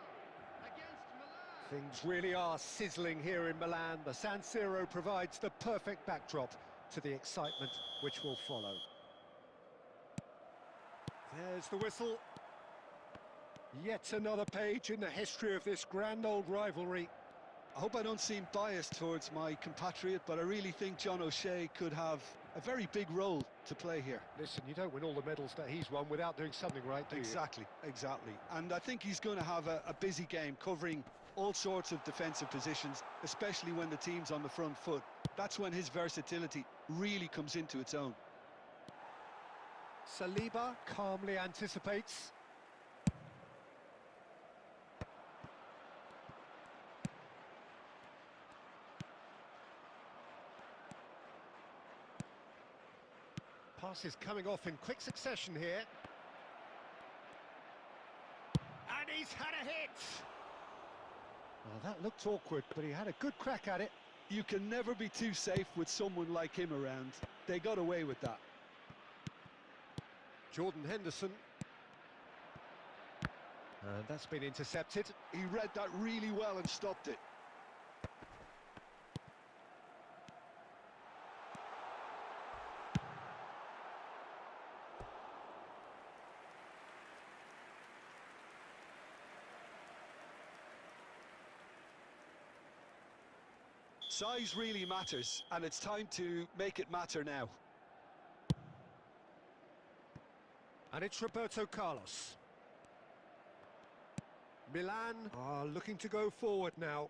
against Milan. Things really are sizzling here in Milan. The San Siro provides the perfect backdrop to the excitement which will follow. There's the whistle. Yet another page in the history of this grand old rivalry. I hope I don't seem biased towards my compatriot, but I really think John O'Shea could have a very big role to play here. Listen, you don't win all the medals that he's won without doing something right, do you? Exactly. And I think he's going to have a busy game covering all sorts of defensive positions, especially when the team's on the front foot. That's when his versatility really comes into its own. Saliba calmly anticipates. Passes coming off in quick succession here. And he's had a hit! Well, that looked awkward, but he had a good crack at it. You can never be too safe with someone like him around. They got away with that. Jordan Henderson. And that's been intercepted. He read that really well and stopped it. Size really matters, and it's time to make it matter now. And it's Roberto Carlos. Milan are looking to go forward now.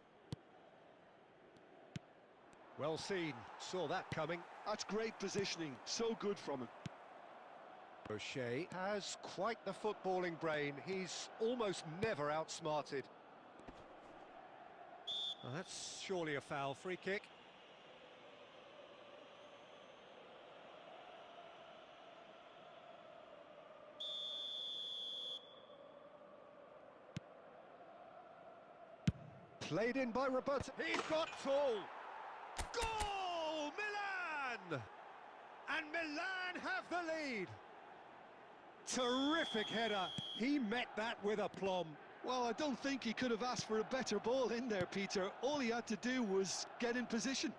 Well seen, saw that coming. That's great positioning, so good from him. O'Shea has quite the footballing brain. He's almost never outsmarted. Well, that's surely a foul. Free kick. Played in by Roberto. He's got full. Goal! Milan! And Milan have the lead. Terrific header. He met that with aplomb. Well, I don't think he could have asked for a better ball in there, Peter. All he had to do was get in position.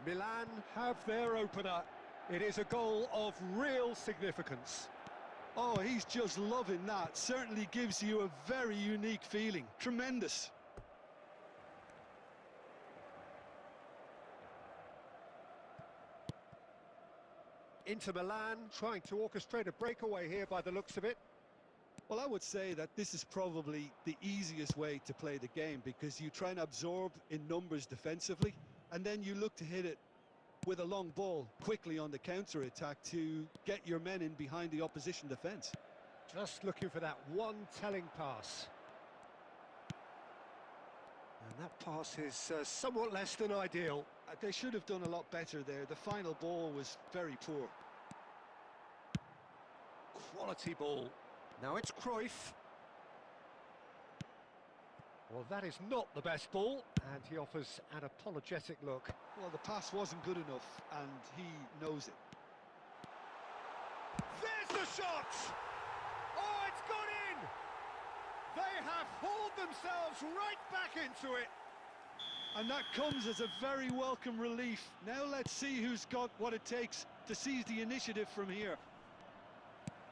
Milan have their opener. It is a goal of real significance. Oh, he's just loving that. Certainly gives you a very unique feeling. Tremendous. Inter Milan trying to orchestrate a breakaway here by the looks of it. Well, I would say that this is probably the easiest way to play the game, because you try and absorb in numbers defensively, and then you look to hit it with a long ball quickly on the counter-attack to get your men in behind the opposition defence. Just looking for that one telling pass. And that pass is somewhat less than ideal. They should have done a lot better there. The final ball was very poor. Quality ball. Now it's Cruyff. Well, that is not the best ball, and he offers an apologetic look. Well, the pass wasn't good enough, and he knows it. There's the shot! Oh, it's gone in! They have hauled themselves right back into it. And that comes as a very welcome relief. Now let's see who's got what it takes to seize the initiative from here.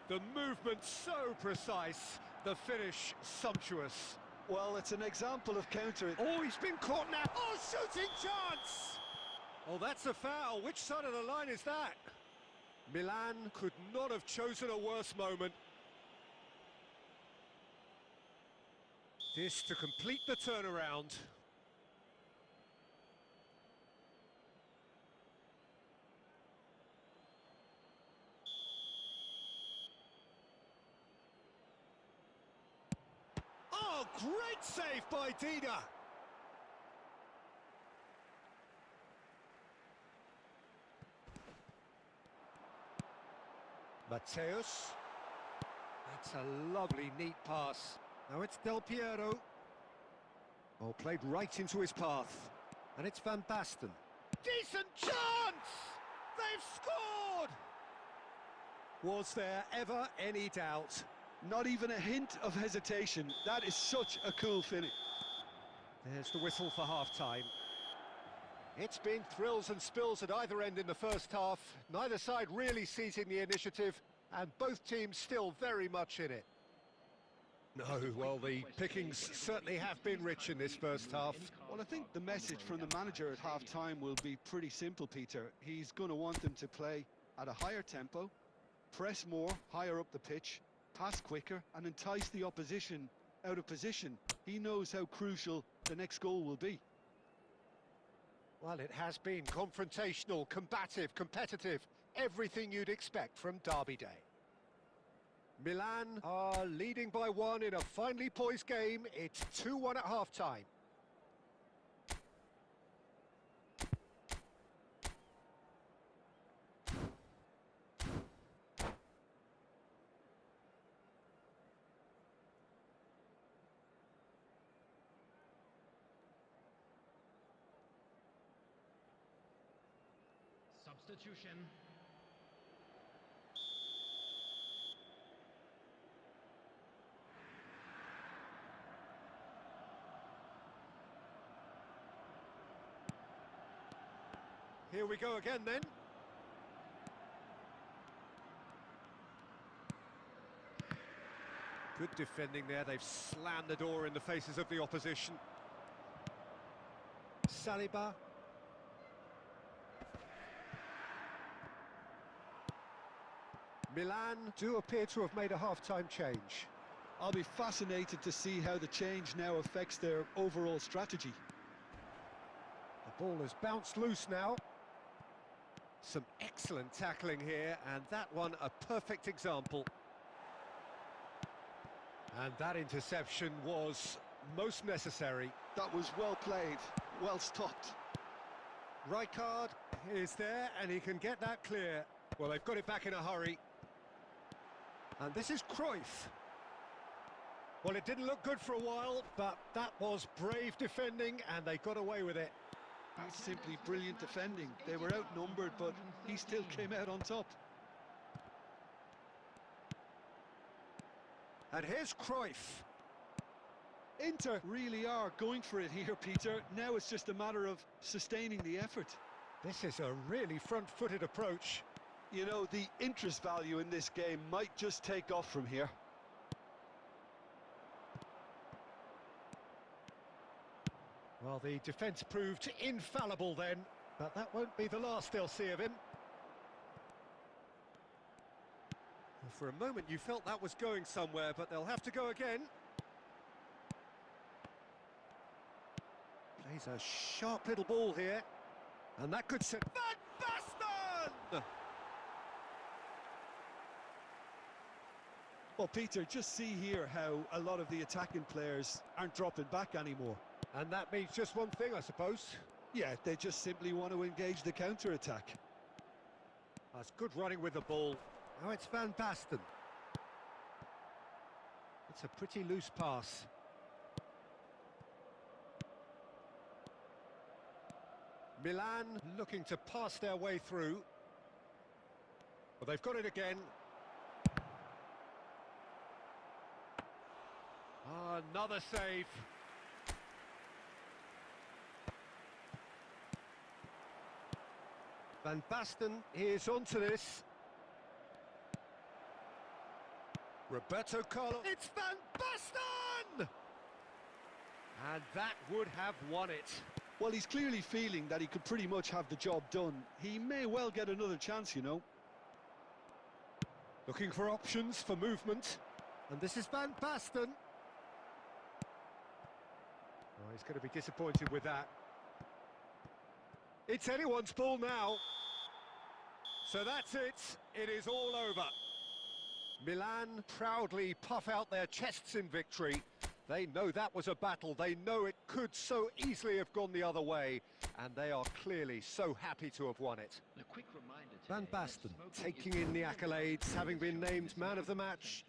The movement so precise, the finish sumptuous. Well, it's an example of counter. Oh, he's been caught now. Oh, shooting chance! Oh, that's a foul. Which side of the line is that? Milan could not have chosen a worse moment. This to complete the turnaround. Oh, great save by Dida. Mateus. That's a lovely, neat pass. Now it's Del Piero. Oh, played right into his path. And it's Van Basten. Decent chance! They've scored! Was there ever any doubt? Not even a hint of hesitation. That is such a cool finish. There's the whistle for half-time. It's been thrills and spills at either end in the first half. Neither side really seizing the initiative, and both teams still very much in it. No, well, the pickings certainly have been rich in this first half. Well, I think the message from the manager at half-time will be pretty simple, Peter. He's going to want them to play at a higher tempo, press more, higher up the pitch, pass quicker, and entice the opposition out of position. He knows how crucial the next goal will be. Well, it has been confrontational, combative, competitive, everything you'd expect from Derby Day. Milan are leading by 1 in a finely poised game. It's 2-1 at half-time. Substitution. Here we go again then. Good defending there. They've slammed the door in the faces of the opposition. Saliba. Milan do appear to have made a half-time change. I'll be fascinated to see how the change now affects their overall strategy. The ball has bounced loose now. Some excellent tackling here, and that one a perfect example. And that interception was most necessary. That was well played, well stopped. Rijkaard is there, and he can get that clear. Well, they've got it back in a hurry. And this is Cruyff. Well, it didn't look good for a while, but that was brave defending, and they got away with it. That's simply brilliant defending. They were outnumbered, but he still came out on top. And here's Cruyff. Inter really are going for it here, Peter. Now it's just a matter of sustaining the effort. This is a really front-footed approach. You know, the interest value in this game might just take off from here. Well, the defence proved infallible then, but that won't be the last they'll see of him. Well, for a moment you felt that was going somewhere, but they'll have to go again. Plays a sharp little ball here, and that could set... Van Basten! Well, Peter, just see here how a lot of the attacking players aren't dropping back anymore. And that means just one thing, I suppose. Yeah, they just simply want to engage the counter-attack. That's good running with the ball. Now it's Van Basten. It's a pretty loose pass. Milan looking to pass their way through. Well, they've got it again. Another save. Van Basten is onto this. Roberto Carlos. It's Van Basten! And that would have won it. Well, he's clearly feeling that he could pretty much have the job done. He may well get another chance, you know. Looking for options for movement. And this is Van Basten. Oh, he's going to be disappointed with that. It's anyone's ball now. So that's it. It is all over. Milan proudly puff out their chests in victory. They know that was a battle. They know it could so easily have gone the other way. And they are clearly so happy to have won it. A quick reminder Van Basten taking in the accolades, having been named man of the match.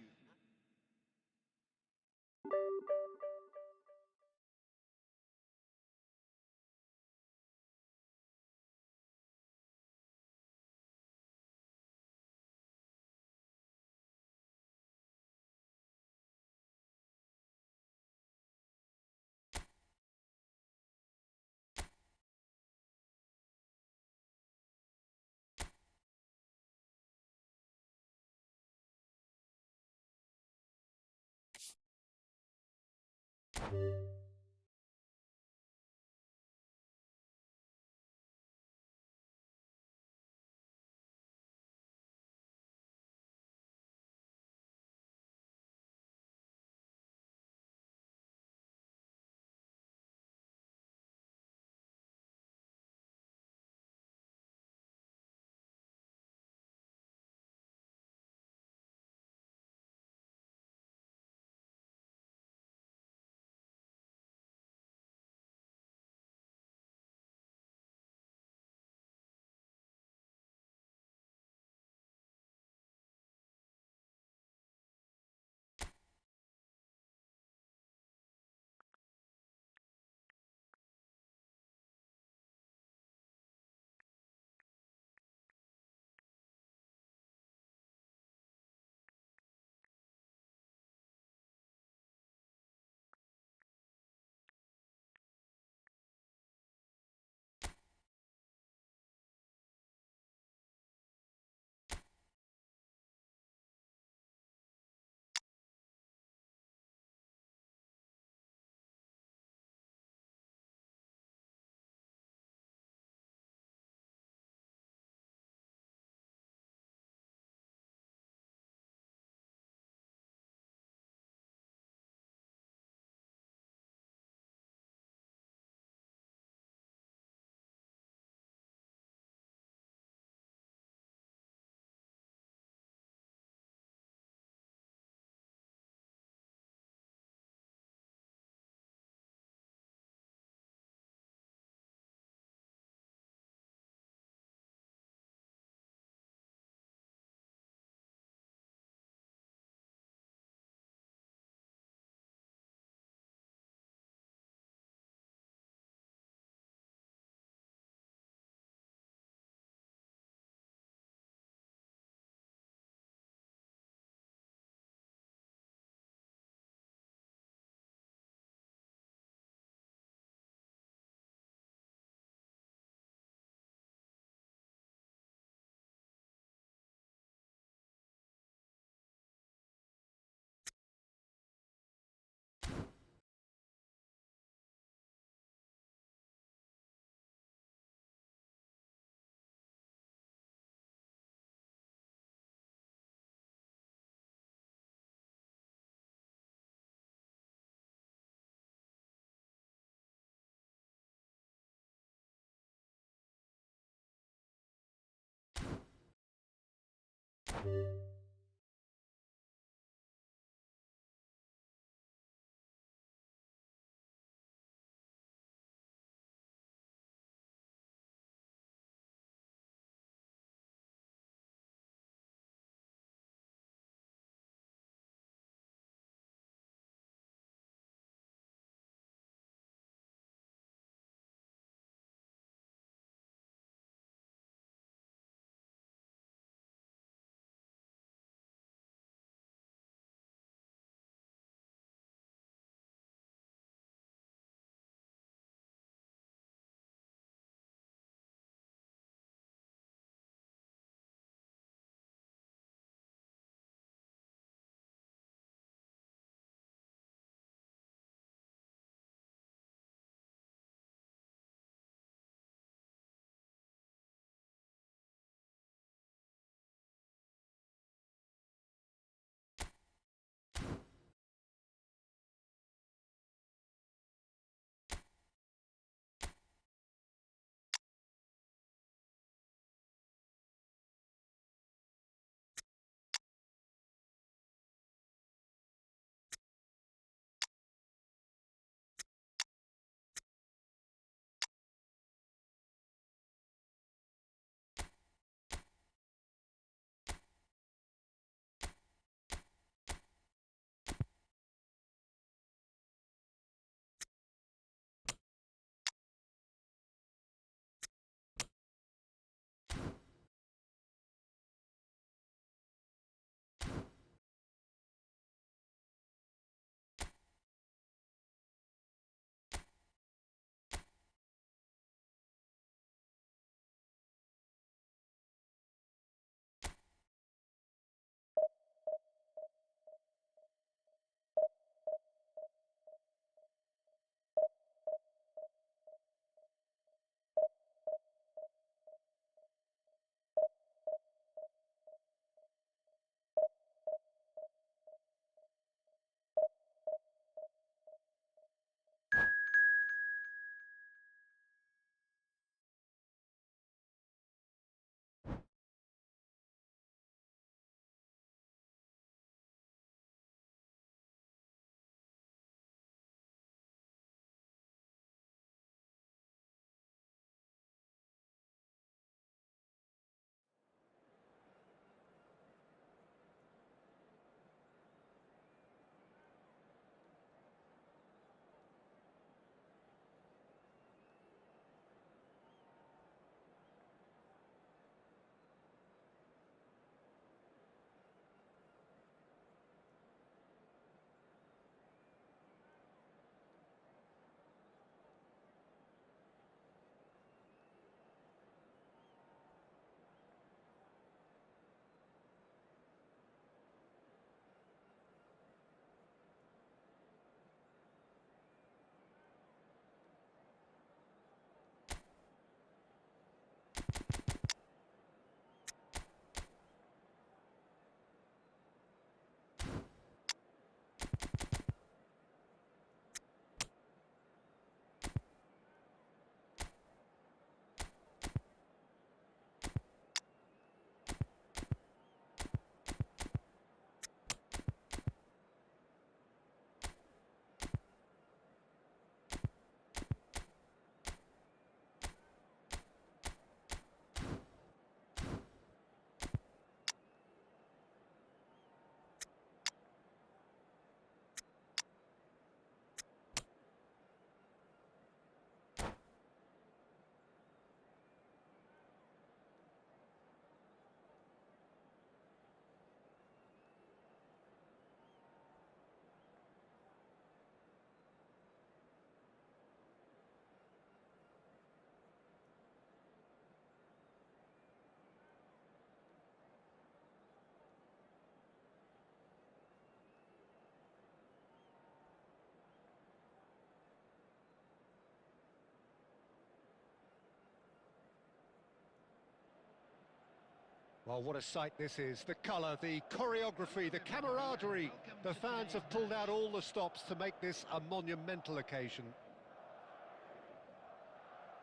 Well, what a sight this is. The colour, the choreography, the camaraderie. The fans have pulled out all the stops to make this a monumental occasion.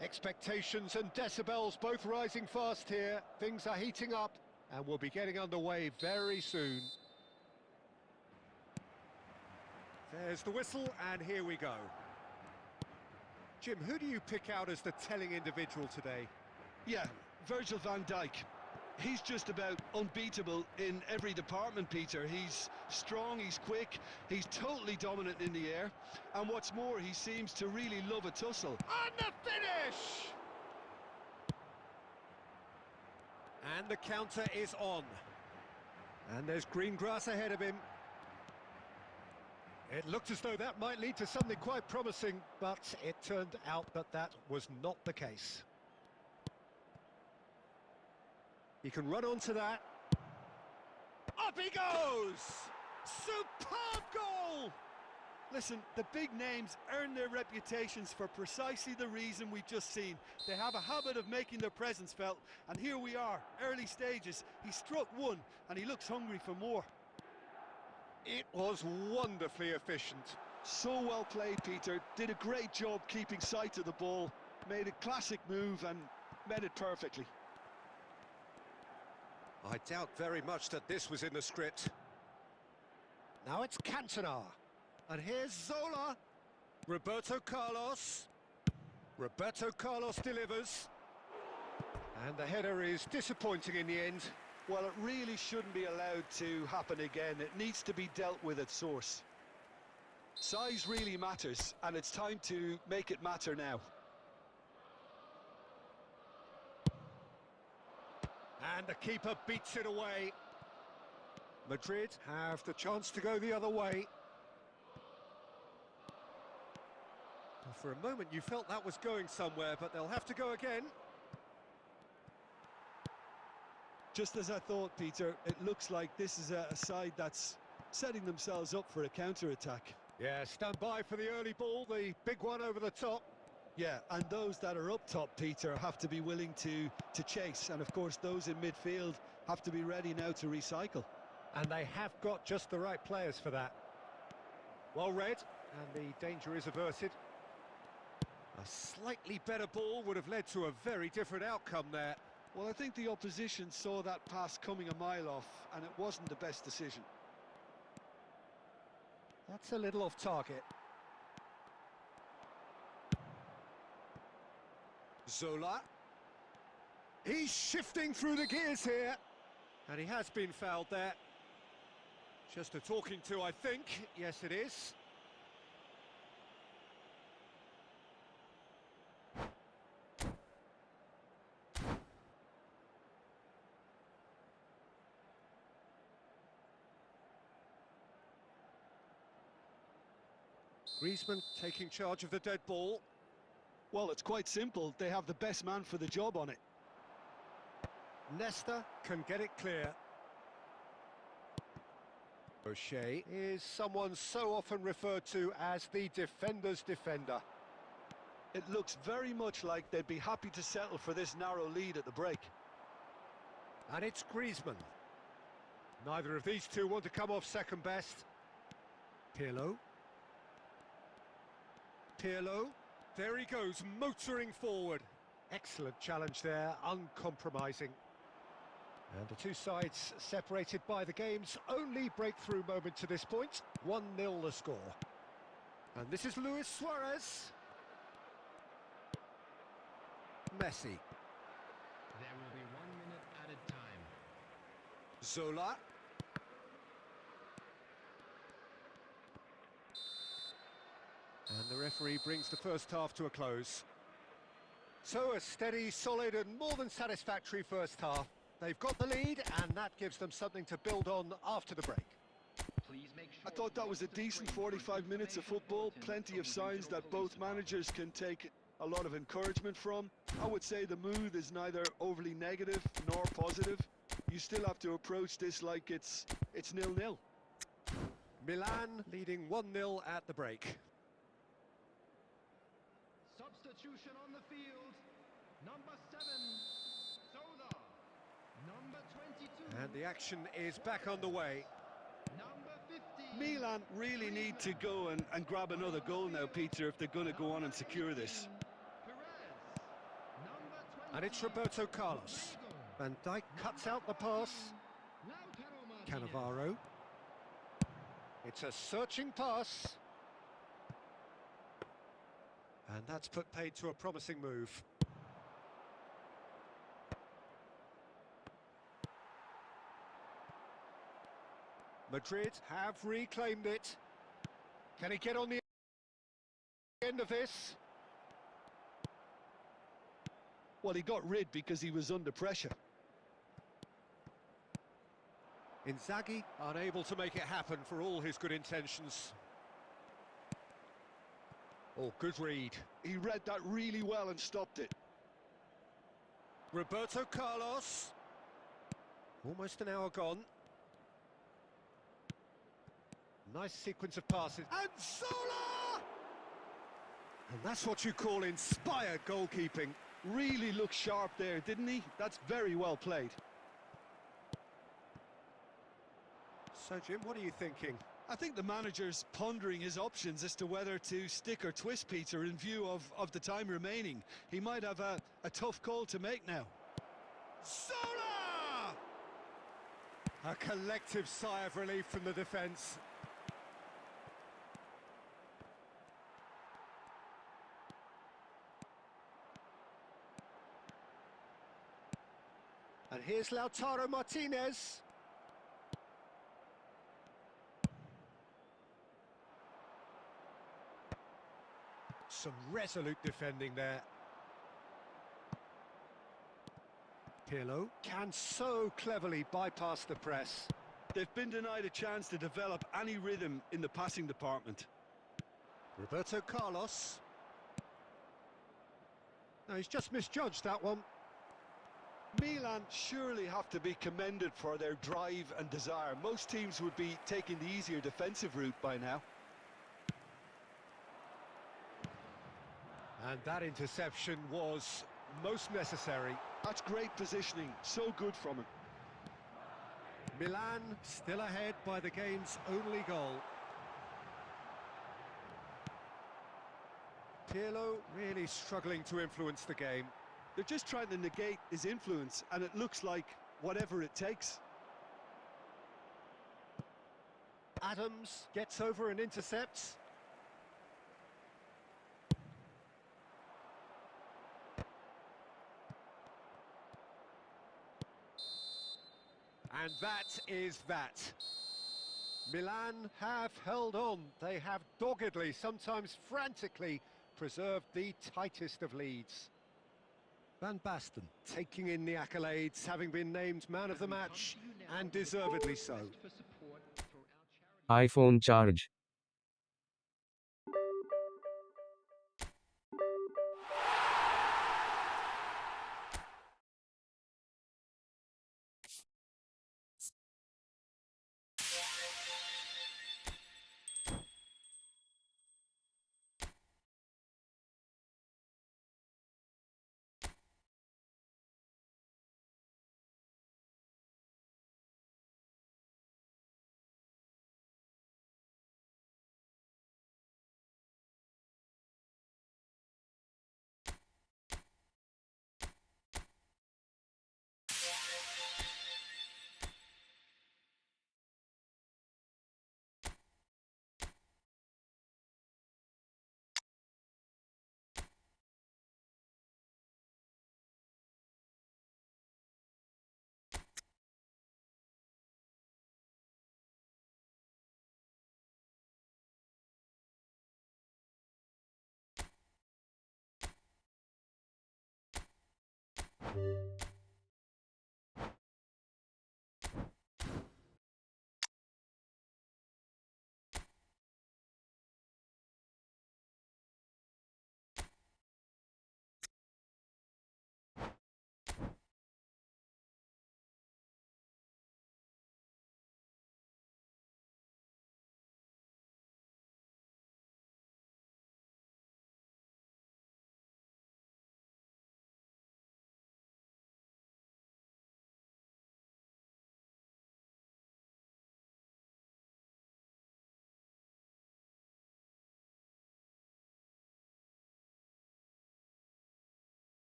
Expectations and decibels both rising fast here. Things are heating up and we'll be getting underway very soon. There's the whistle and here we go. Jim, who do you pick out as the telling individual today? Yeah, Virgil van Dijk. He's just about unbeatable in every department, Peter. He's strong, he's quick, he's totally dominant in the air. And what's more, he seems to really love a tussle. And the finish! And the counter is on. And there's green grass ahead of him. It looked as though that might lead to something quite promising, but it turned out that that was not the case. He can run onto that. Up he goes! Superb goal! Listen, the big names earn their reputations for precisely the reason we've just seen. They have a habit of making their presence felt, and here we are, early stages. He struck one, and he looks hungry for more. It was wonderfully efficient. So well played, Peter. Did a great job keeping sight of the ball. Made a classic move and met it perfectly. I doubt very much that this was in the script. Now it's Cantona. And here's Zola. Roberto Carlos. Roberto Carlos delivers. And the header is disappointing in the end. Well, it really shouldn't be allowed to happen again. It needs to be dealt with at source. Size really matters, and it's time to make it matter now. And the keeper beats it away. Madrid have the chance to go the other way. For a moment you felt that was going somewhere, but they'll have to go again. Just as I thought, Peter, it looks like this is a side that's setting themselves up for a counter-attack. Yeah, stand by for the early ball, the big one over the top. Yeah, and those that are up top, Peter, have to be willing to chase. And of course, those in midfield have to be ready now to recycle. And they have got just the right players for that. Well read, and the danger is averted. A slightly better ball would have led to a very different outcome there. Well, I think the opposition saw that pass coming a mile off, and it wasn't the best decision. That's a little off target. Zola. He's shifting through the gears here. And he has been fouled there. Just a talking to, I think. Yes, it is. Griezmann taking charge of the dead ball. Well, it's quite simple. They have the best man for the job on it. Nesta can get it clear. O'Shea is someone so often referred to as the defender's defender. It looks very much like they'd be happy to settle for this narrow lead at the break. And it's Griezmann. Neither of these two want to come off second best. Pirlo. Pirlo. There he goes, motoring forward. Excellent challenge there, uncompromising. And the two sides separated by the game's only breakthrough moment to this point. 1-0 the score. And this is Luis Suarez. Messi. There will be 1 minute added time. Zola. And the referee brings the first half to a close. So a steady, solid and more than satisfactory first half. They've got the lead and that gives them something to build on after the break. Please make sure I thought that was a decent 45 minutes of football. Plenty of signs that both managers can take a lot of encouragement from. I would say the mood is neither overly negative nor positive. You still have to approach this like it's 0-0. Milan leading 1-0 at the break. substitution on the field. Number 7, Zola. Number 20. And the action is back on the way. Number 15. Milan really need to go and grab another goal now, Peter, if they're going to go on and secure this. Perez. Number 20. And it's Roberto Carlos. Van Dijk cuts out the pass. Lautaro Martinez. Cannavaro. It's a searching pass. And that's put paid to a promising move. Madrid have reclaimed it. Can he get on the end of this? Well, he got rid because he was under pressure. Inzaghi unable to make it happen for all his good intentions. Oh, good read. He read that really well and stopped it. Roberto Carlos. Almost an hour gone. Nice sequence of passes. And Zola! And that's what you call inspired goalkeeping. Really looked sharp there, didn't he? That's very well played. So, Jim, what are you thinking? I think the manager's pondering his options as to whether to stick or twist, Peter, in view of the time remaining. He might have a tough call to make now. Zola! A collective sigh of relief from the defence. And here's Lautaro Martinez. Some resolute defending there. Pirlo can so cleverly bypass the press. They've been denied a chance to develop any rhythm in the passing department. Roberto Carlos. No, he's just misjudged that one. Milan surely have to be commended for their drive and desire. Most teams would be taking the easier defensive route by now. And that interception was most necessary. That's great positioning, so good from him. Milan still ahead by the game's only goal. Pirlo really struggling to influence the game. They're just trying to negate his influence, and it looks like whatever it takes. Adams gets over and intercepts. And that is that. Milan have held on. They have doggedly, sometimes frantically, preserved the tightest of leads. Van Basten taking in the accolades, having been named man of the match, and deservedly so. iPhone charge.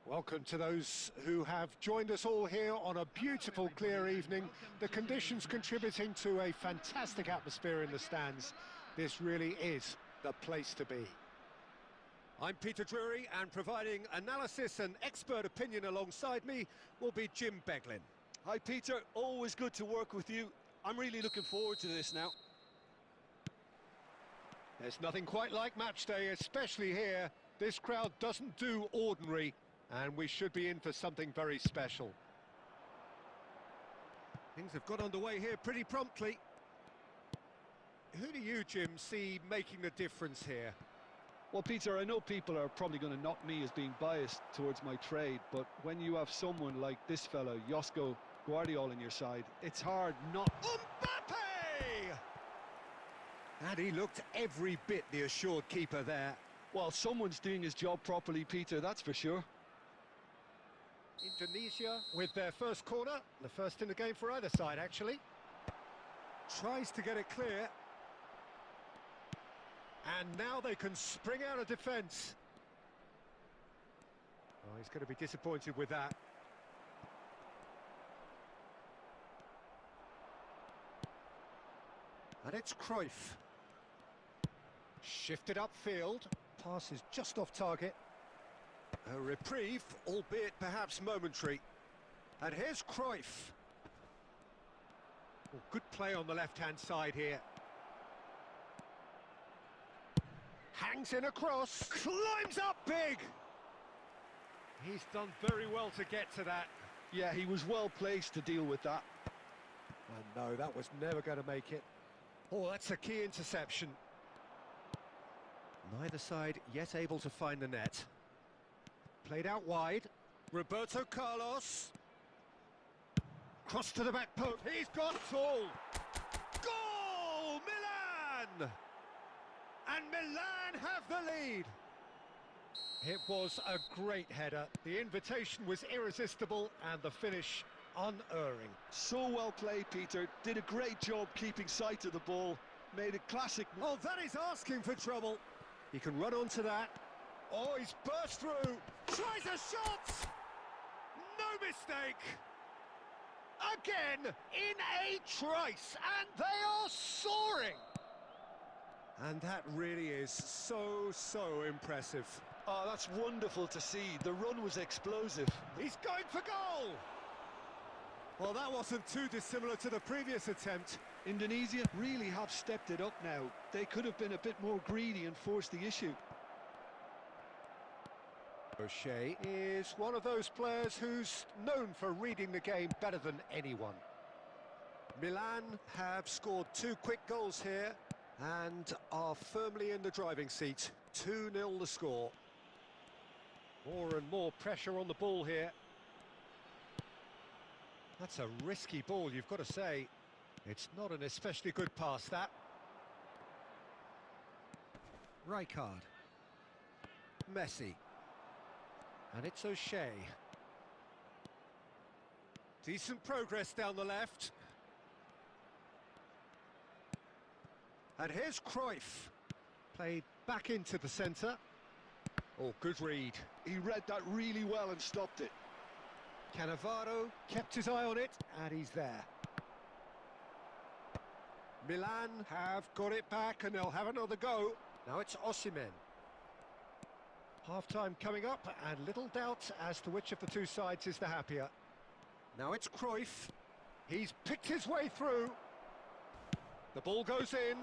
Welcome to those who have joined us all here on a beautiful, clear evening. The conditions contributing to a fantastic atmosphere in the stands. This really is the place to be. I'm Peter Drury, and providing analysis and expert opinion alongside me will be Jim Beglin. Hi Peter, always good to work with you. I'm really looking forward to this now. There's nothing quite like match day, especially here. This crowd doesn't do ordinary, and we should be in for something very special. Things have got underway here pretty promptly. Who do you, Jim, see making the difference here? Well, Peter, I know people are probably going to knock me as being biased towards my trade, but when you have someone like this fella, Josko Guardiola, on your side, it's hard not... Mbappe! And he looked every bit the assured keeper there. Well, someone's doing his job properly, Peter, that's for sure. Indonesia with their first corner, the first in the game for either side, actually. Tries to get it clear. And now they can spring out of defence. Oh, he's going to be disappointed with that. And it's Cruyff. Shifted upfield. Pass is just off target. A reprieve, albeit perhaps momentary. And here's Cruyff. Oh, good play on the left-hand side here. Hangs in across, climbs up big. He's done very well to get to that. Yeah, he was well placed to deal with that. And no, that was never going to make it. Oh, that's a key interception. Neither side yet able to find the net. Played out wide. Roberto Carlos. Cross to the back post. He's got it all. Goal! Milan! And Milan have the lead. It was a great header. The invitation was irresistible and the finish unerring. So well played, Peter. Did a great job keeping sight of the ball. Made a classic... Oh, that is asking for trouble. He can run onto that. Oh, he's burst through. Tries a shot. No mistake. Again, in a trice. And they are soaring. And that really is so impressive. Oh, that's wonderful to see. The run was explosive. He's going for goal! Well, that wasn't too dissimilar to the previous attempt. Indonesia really have stepped it up now. They could have been a bit more greedy and forced the issue. O'Shea is one of those players who's known for reading the game better than anyone. Milan have scored 2 quick goals here and are firmly in the driving seat. 2-0 the score. More and more pressure on the ball here. That's a risky ball, you've got to say. It's not an especially good pass, that. Rijkaard. Messi. And it's O'Shea. Decent progress down the left. And here's Cruyff. Played back into the centre. Oh, good read. He read that really well and stopped it. Cannavaro kept his eye on it, and he's there. Milan have got it back, and they'll have another go. Now it's Osimhen. Half-time coming up, and little doubt as to which of the two sides is the happier. Now it's Cruyff. He's picked his way through. The ball goes in.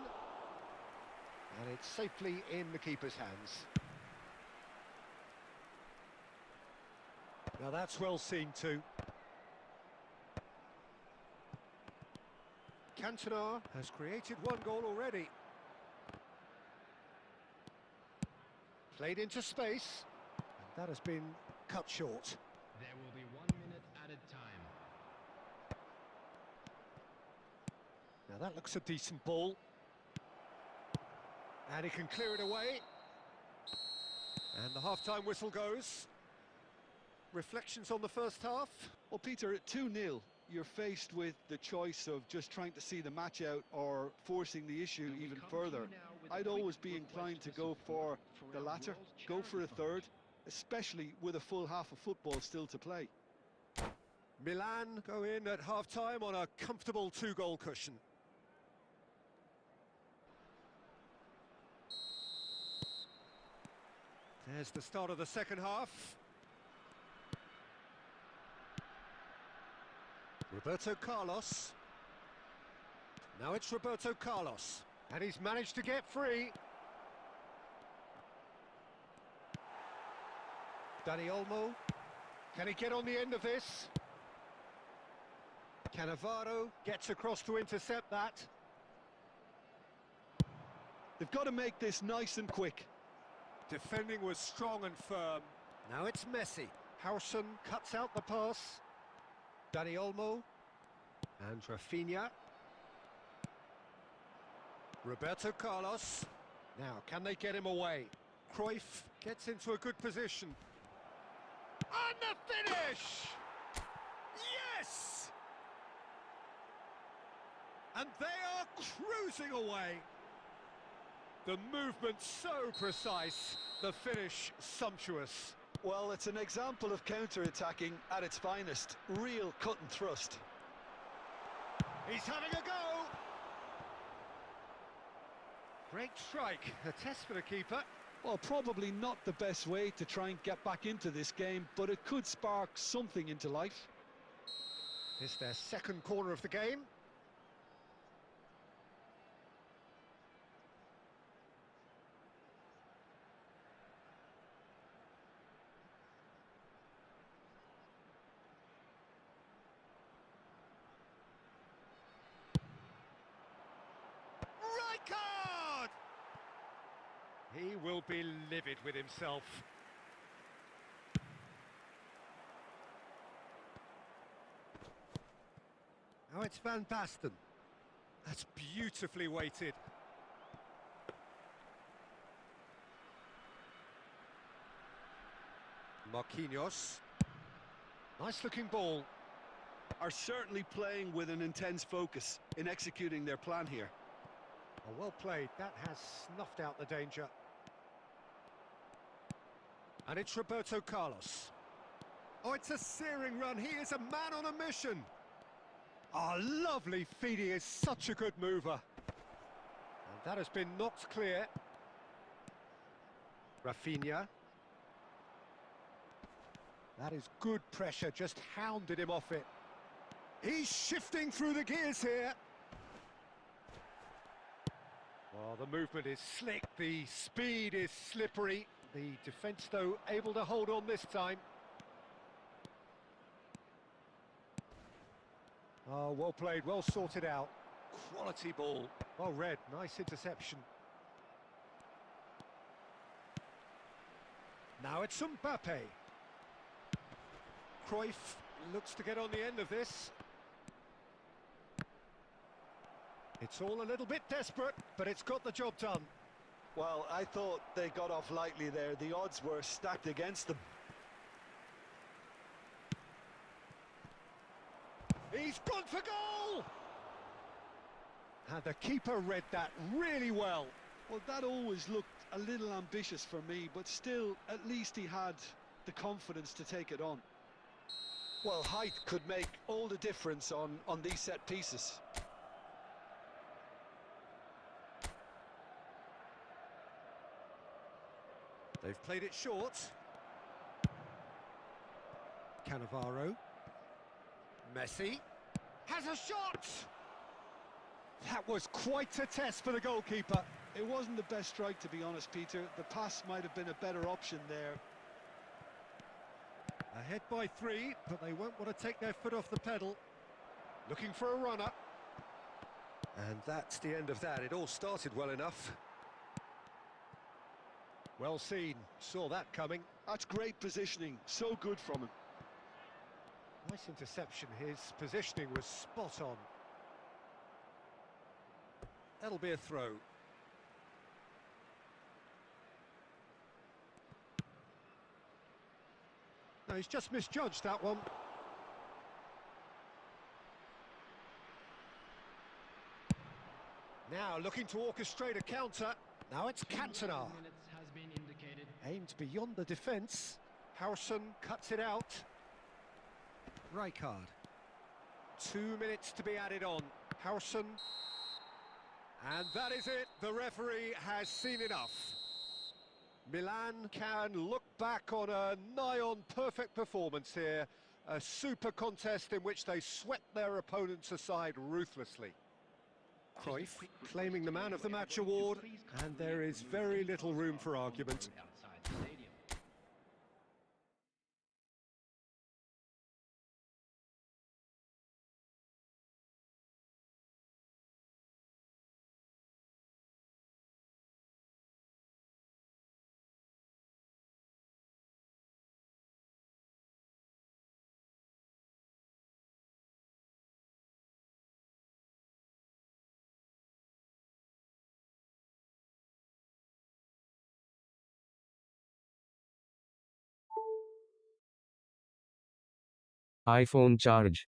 And it's safely in the keeper's hands. Now that's well seen too. Cantona has created 1 goal already. Played into space. And that has been cut short. There will be 1 minute added time. Now that looks a decent ball. And he can clear it away. And the half-time whistle goes. Reflections on the first half? Well, Peter, at 2-0, you're faced with the choice of just trying to see the match out or forcing the issue even further. I'd always be inclined to go for the latter, go for a third. especially with a full half of football still to play. Milan go in at half-time on a comfortable 2-goal cushion. There's the start of the second half. Roberto Carlos. Now it's Roberto Carlos. And he's managed to get free. Dani Olmo. Can he get on the end of this? Cannavaro gets across to intercept that. They've got to make this nice and quick. Defending was strong and firm. Now it's Messi. Howson cuts out the pass. Dani Olmo. And Rafinha. Roberto Carlos. Now, can they get him away? Cruyff gets into a good position. And the finish! Yes! And they are cruising away. The movement so precise, the finish sumptuous. Well, it's an example of counter-attacking at its finest. Real cut and thrust. He's having a go! Great strike, a test for the keeper. Well, probably not the best way to try and get back into this game, but it could spark something into life. It's their second corner of the game. Card! He will be livid with himself. Now it's Van Basten. That's beautifully weighted. Marquinhos. Nice looking ball. Are certainly playing with an intense focus in executing their plan here. Oh, well played. That has snuffed out the danger. And it's Roberto Carlos. Oh, it's a searing run. He is a man on a mission. Oh, lovely feed. He is such a good mover. And that has been knocked clear. Rafinha. That is good pressure. Just hounded him off it. He's shifting through the gears here. Well, the movement is slick, the speed is slippery. The defence, though, able to hold on this time. Oh, well played, well sorted out. Quality ball. Well read, nice interception. Now it's Mbappe. Cruyff looks to get on the end of this. It's all a little bit desperate, but it's got the job done. Well, I thought they got off lightly there. The odds were stacked against them. He's gone for goal! And the keeper read that really well. Well, that always looked a little ambitious for me, but still, at least he had the confidence to take it on. Well, height could make all the difference on these set pieces. They've played it short. Cannavaro. Messi. Has a shot! That was quite a test for the goalkeeper. It wasn't the best strike, to be honest, Peter. The pass might have been a better option there. Ahead by 3, but they won't want to take their foot off the pedal. Looking for a runner. And that's the end of that. It all started well enough. Well seen, saw that coming. That's great positioning, so good from him. Nice interception, his positioning was spot on. That'll be a throw. No, he's just misjudged that one. Now looking to orchestrate a counter. Now it's Cantona. Aimed beyond the defence. Howson cuts it out. Rijkaard. 2 minutes to be added on. Howson. And that is it. The referee has seen enough. Milan can look back on a nigh-on perfect performance here. A super contest in which they swept their opponents aside ruthlessly. Cruyff claiming the Man of the Match award, and there is very little room for argument. iPhone charge.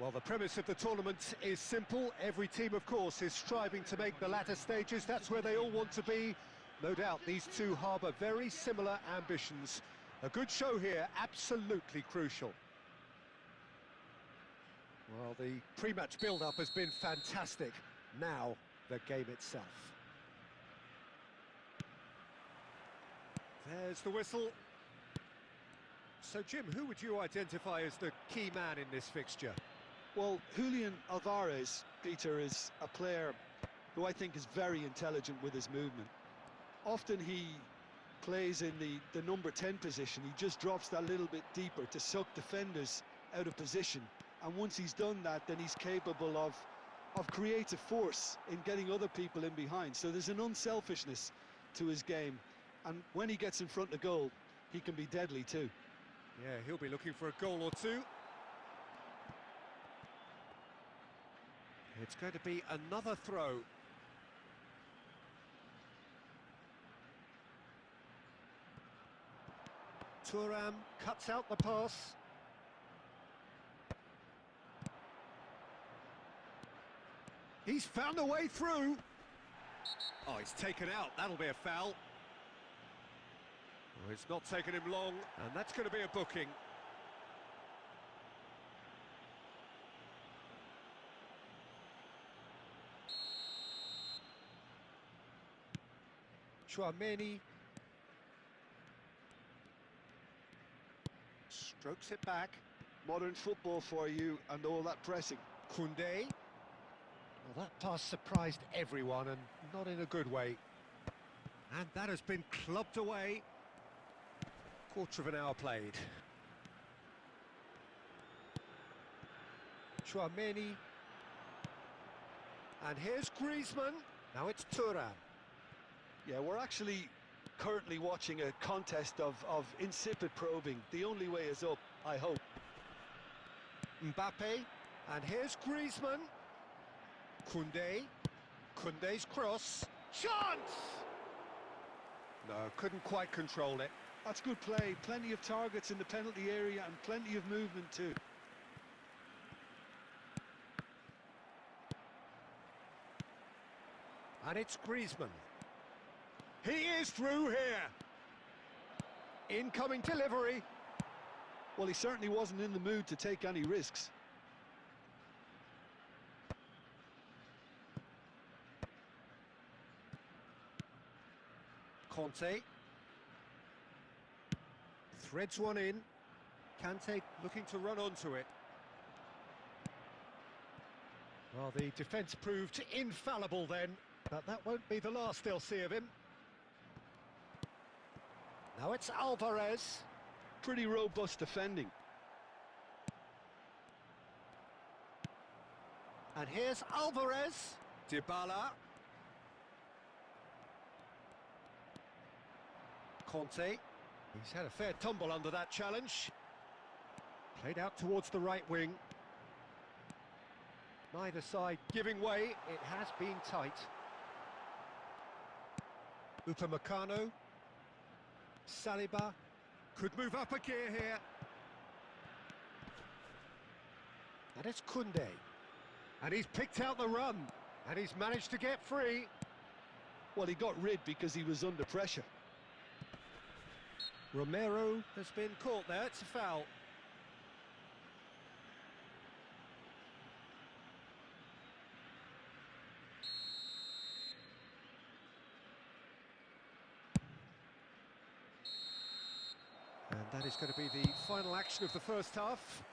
Well, the premise of the tournament is simple. Every team, of course, is striving to make the latter stages. That's where they all want to be. No doubt these two harbour very similar ambitions. A good show here, absolutely crucial. Well, the pre-match build-up has been fantastic. Now, the game itself. There's the whistle. So, Jim, who would you identify as the key man in this fixture? Well, Julian Alvarez, Peter, is a player who I think is very intelligent with his movement. Often he plays in the number 10 position. He just drops that little bit deeper to suck defenders out of position. And once he's done that, then he's capable of creative force in getting other people in behind. So there's an unselfishness to his game. And when he gets in front of goal, he can be deadly too. Yeah, he'll be looking for a goal or two. It's going to be another throw. Thuram cuts out the pass. He's found a way through. Oh, he's taken out. That'll be a foul. Oh, it's not taken him long, and that's going to be a booking. Chouameni strokes it back. Modern football for you and all that pressing. Koundé. Well, that pass surprised everyone, and not in a good way. And that has been clubbed away. Quarter of an hour played. Chouameni. And here's Griezmann. Now it's Thuram. Yeah, we're actually currently watching a contest of insipid probing. The only way is up, I hope. Mbappe. And here's Griezmann. Koundé. Koundé's cross. Chance! No, couldn't quite control it. That's good play. Plenty of targets in the penalty area and plenty of movement too. And it's Griezmann. He is through here. Incoming delivery. Well, he certainly wasn't in the mood to take any risks. Conte. Threads one in. Kante looking to run onto it. Well, the defence proved infallible then, but that won't be the last they'll see of him. Now it's Alvarez. Pretty robust defending. And here's Alvarez. Dybala. Conte. He's had a fair tumble under that challenge. Played out towards the right wing. Neither side giving way. It has been tight. Upamecano. Saliba. Could move up a gear here. And it's Koundé. And he's picked out the run. And he's managed to get free. Well, he got rid because he was under pressure. Romero has been caught there. It's a foul. And that is going to be the final action of the first half.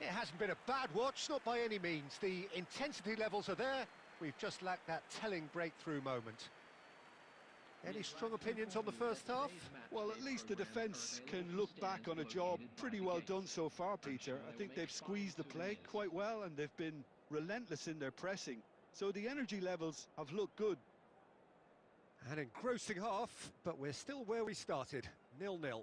It hasn't been a bad watch, not by any means. The intensity levels are there. We've just lacked that telling breakthrough moment. Any strong opinions on the first half? Well, at least the defence can look back on a job pretty well done so far, Peter. I think they've squeezed the play quite well and they've been relentless in their pressing. So the energy levels have looked good. An engrossing half, but we're still where we started, 0-0.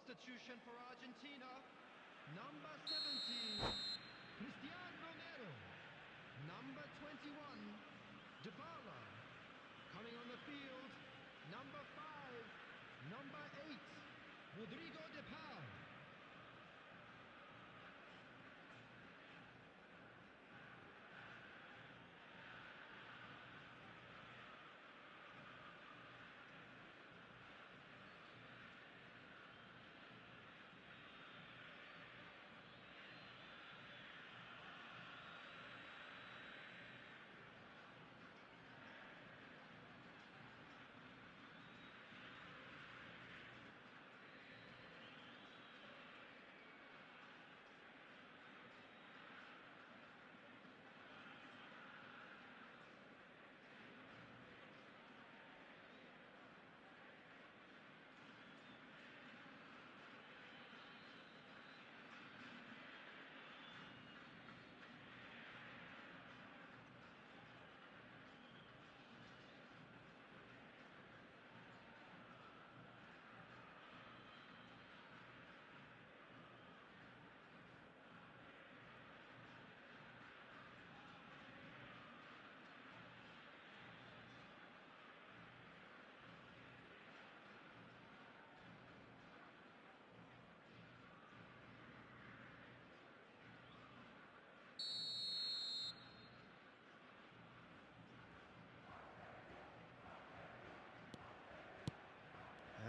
Substitution for Argentina. Number 17, Cristiano Romero. Number 21, Dybala. Coming on the field, number 5, number 8, Rodrigo de Paul.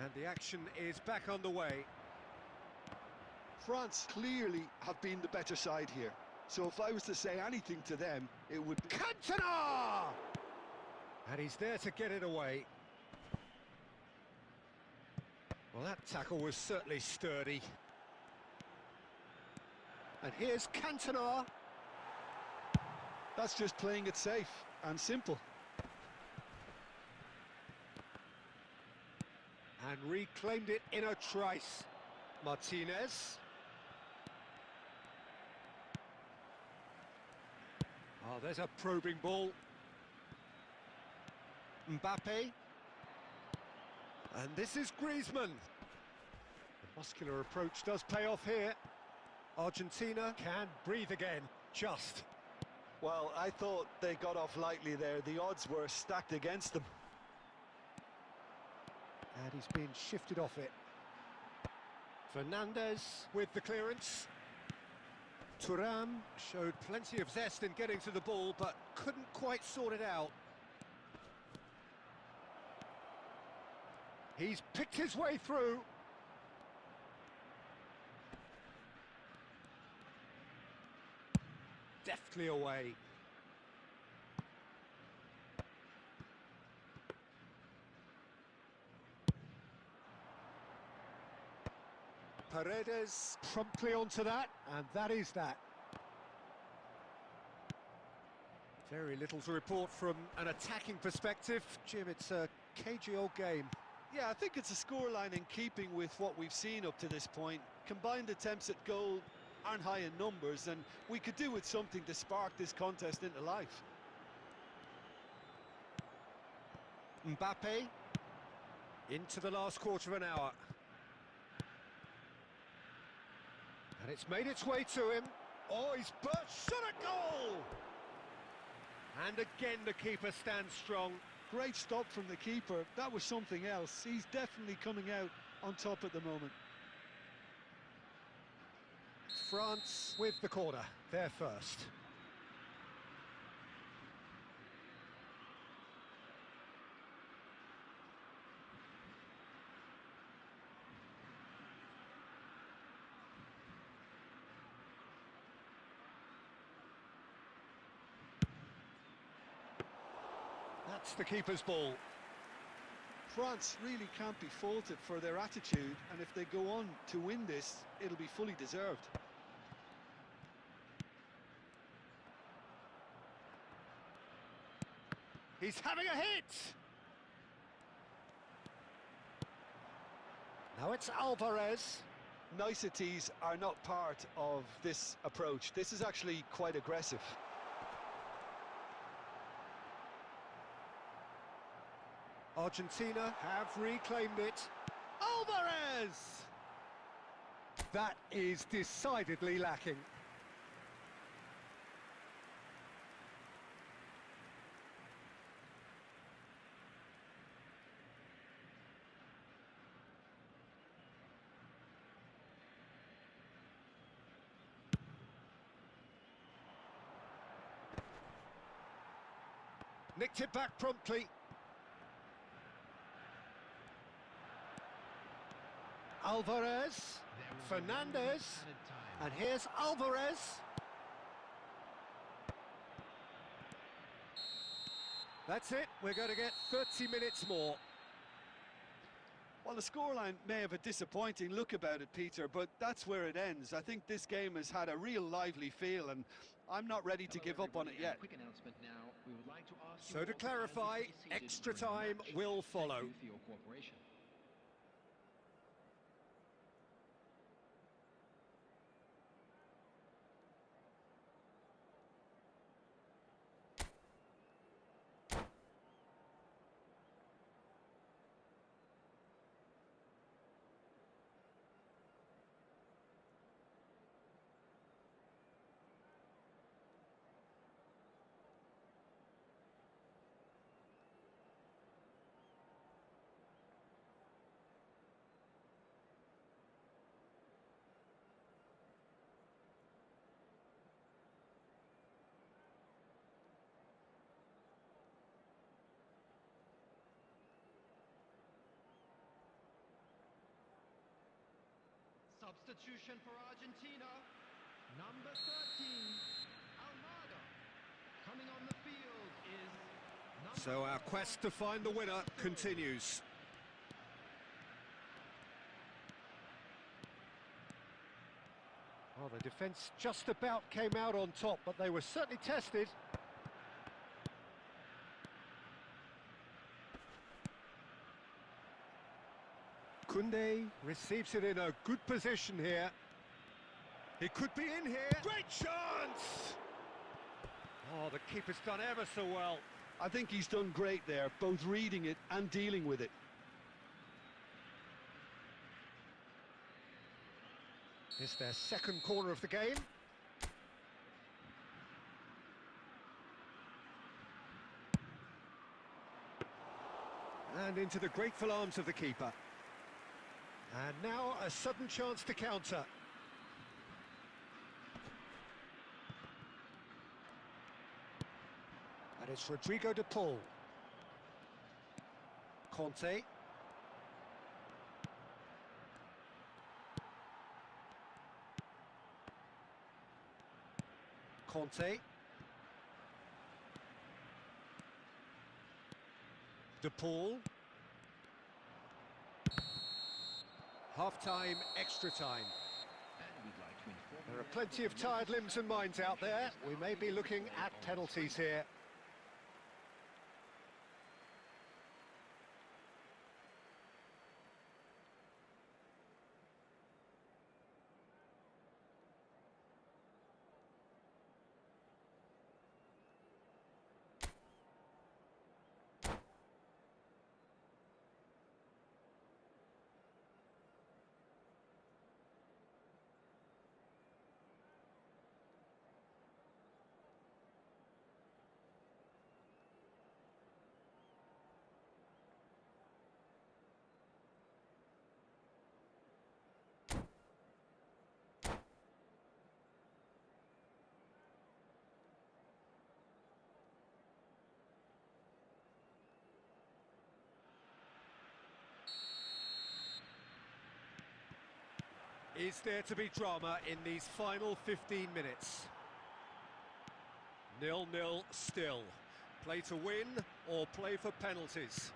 And the action is back on the way. France clearly have been the better side here. So if I was to say anything to them, it would be... Cantona! And he's there to get it away. Well, that tackle was certainly sturdy. And here's Cantona. That's just playing it safe and simple. And reclaimed it in a trice. Martinez. Oh, there's a probing ball. Mbappe. And this is Griezmann. The muscular approach does pay off here. Argentina can breathe again, just. Well, I thought they got off lightly there. The odds were stacked against them. And he's been shifted off it. Fernandez with the clearance. Thuram showed plenty of zest in getting to the ball, but couldn't quite sort it out. He's picked his way through. Deftly away. Paredes promptly onto that, and that is that. Very little to report from an attacking perspective. Jim, it's a cagey old game. Yeah, I think it's a scoreline in keeping with what we've seen up to this point. Combined attempts at goal aren't high in numbers, and we could do with something to spark this contest into life. Mbappe into the last quarter of an hour. And it's made its way to him. Oh, he's burst, shot at goal! And again the keeper stands strong. Great stop from the keeper. That was something else. He's definitely coming out on top at the moment. France with the corner, they're first. That's the keeper's ball. France really can't be faulted for their attitude, and if they go on to win this, it'll be fully deserved. He's having a hit! Now it's Alvarez. Niceties are not part of this approach. This is actually quite aggressive. Argentina have reclaimed it. Alvarez! That is decidedly lacking. Nicked it back promptly. Alvarez, Fernandez, and here's Alvarez. That's it, we're going to get 30 minutes more. Well, the scoreline may have a disappointing look about it, Peter, but that's where it ends. I think this game has had a real lively feel, and I'm not ready to give up on it yet. Quick announcement now. We would like to ask So to clarify, extra time will follow. Thank you for your cooperation. Substitution for Argentina. Number 13, Almada. Coming on the field is... So our quest to find the winner continues. Well, the defence just about came out on top, but they were certainly tested. Koundé receives it in a good position here. He could be in here. Great chance! Oh, the keeper's done ever so well. I think he's done great there, both reading it and dealing with it. It's their second corner of the game. And into the grateful arms of the keeper. And now a sudden chance to counter. And it's Rodrigo de Paul. Conte. Conte. De Paul. Half-time, extra time. There are plenty of tired limbs and minds out there. We may be looking at penalties here. Is there to be drama in these final 15 minutes? 0-0 still. Play to win or play for penalties?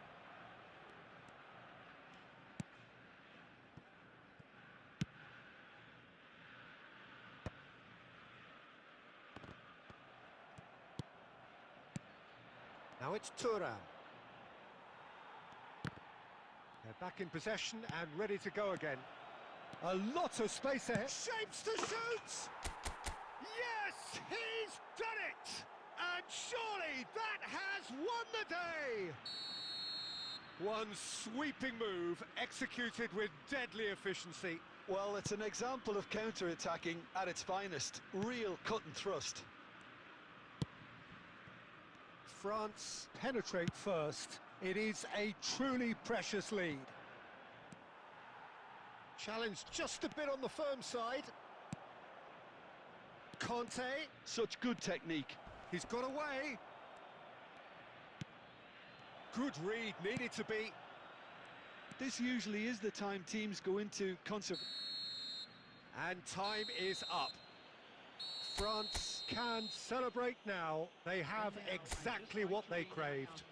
Now it's Thuram. They're back in possession and ready to go again. A lot of space ahead. Shapes to shoot! Yes, he's done it! And surely that has won the day! One sweeping move executed with deadly efficiency. Well, it's an example of counter-attacking at its finest. Real cut and thrust. France penetrate first. It is a truly precious lead. Challenge just a bit on the firm side. Conte. Such good technique. He's got away. Good read, needed to be. This usually is the time teams go into And time is up. France can celebrate now. They have exactly what they craved.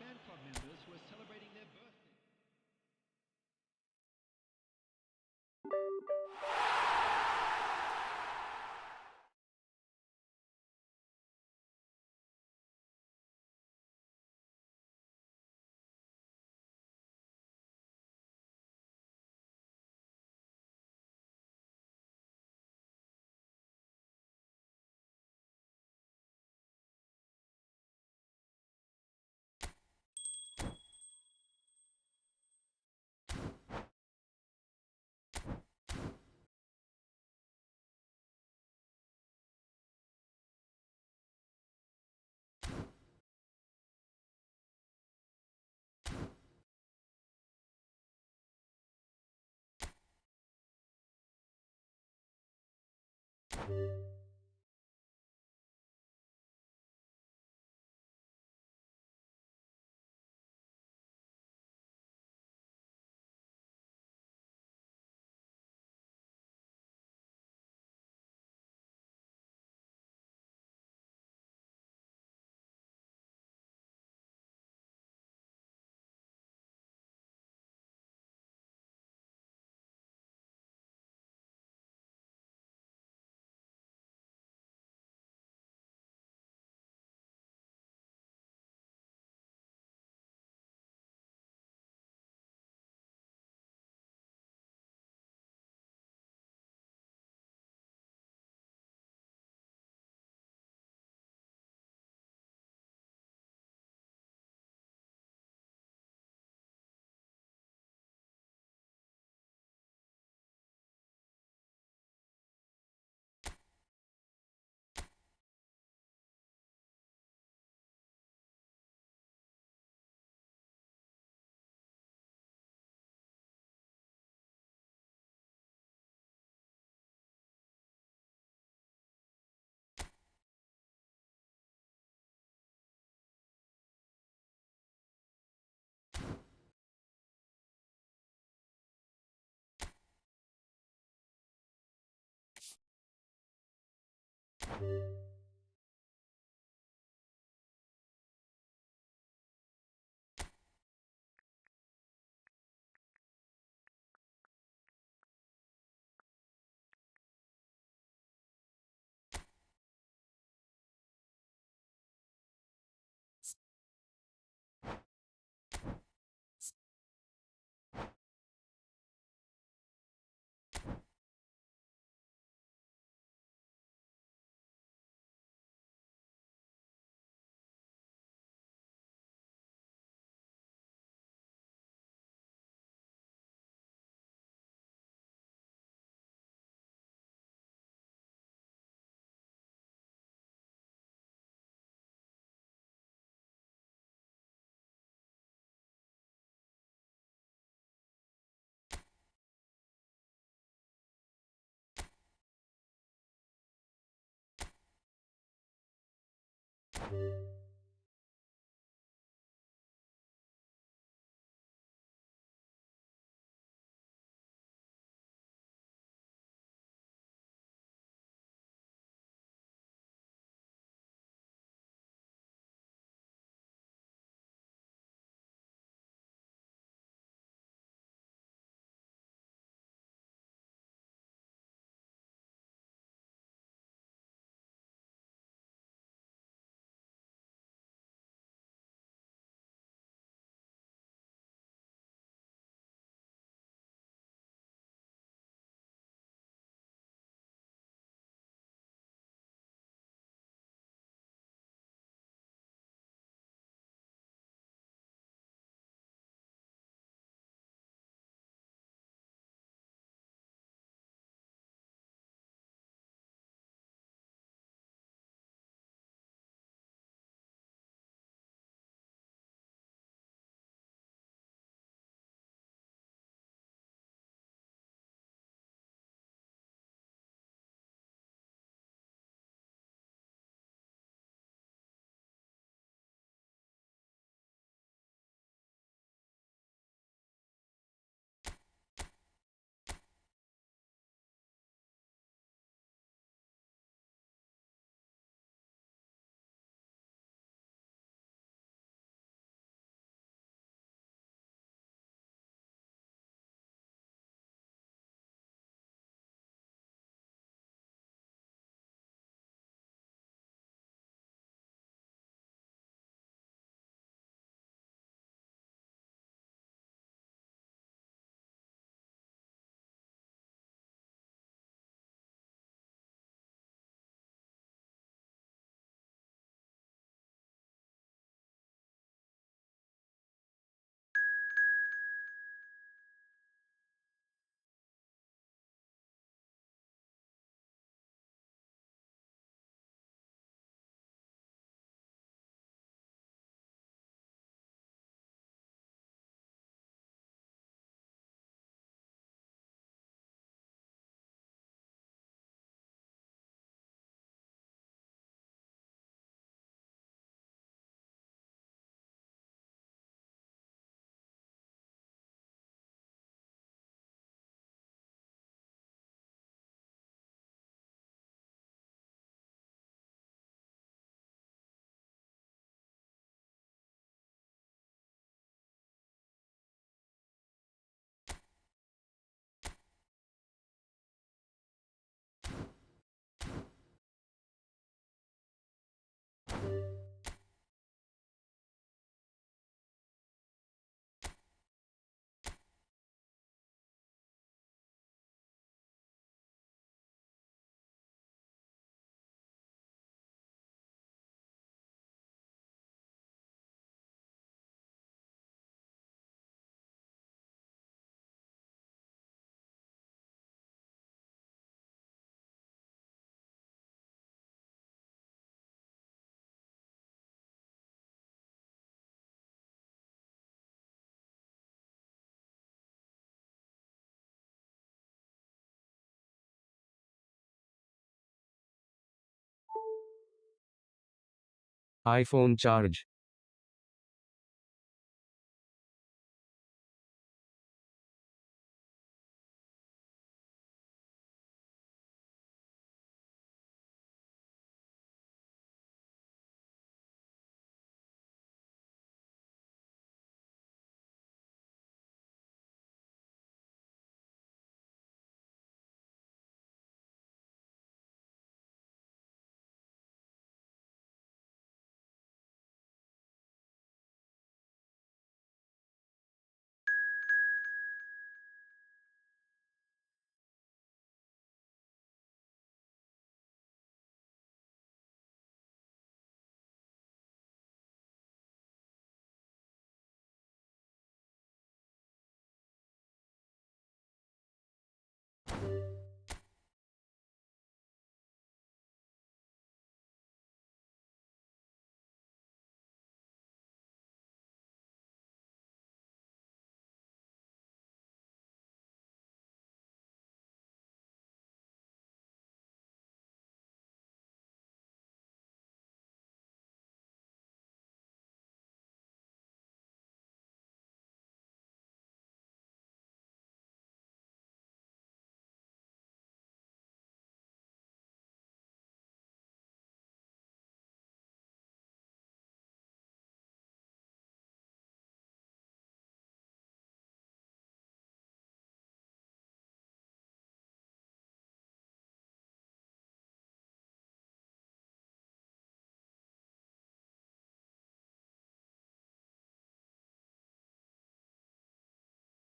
iPhone charge.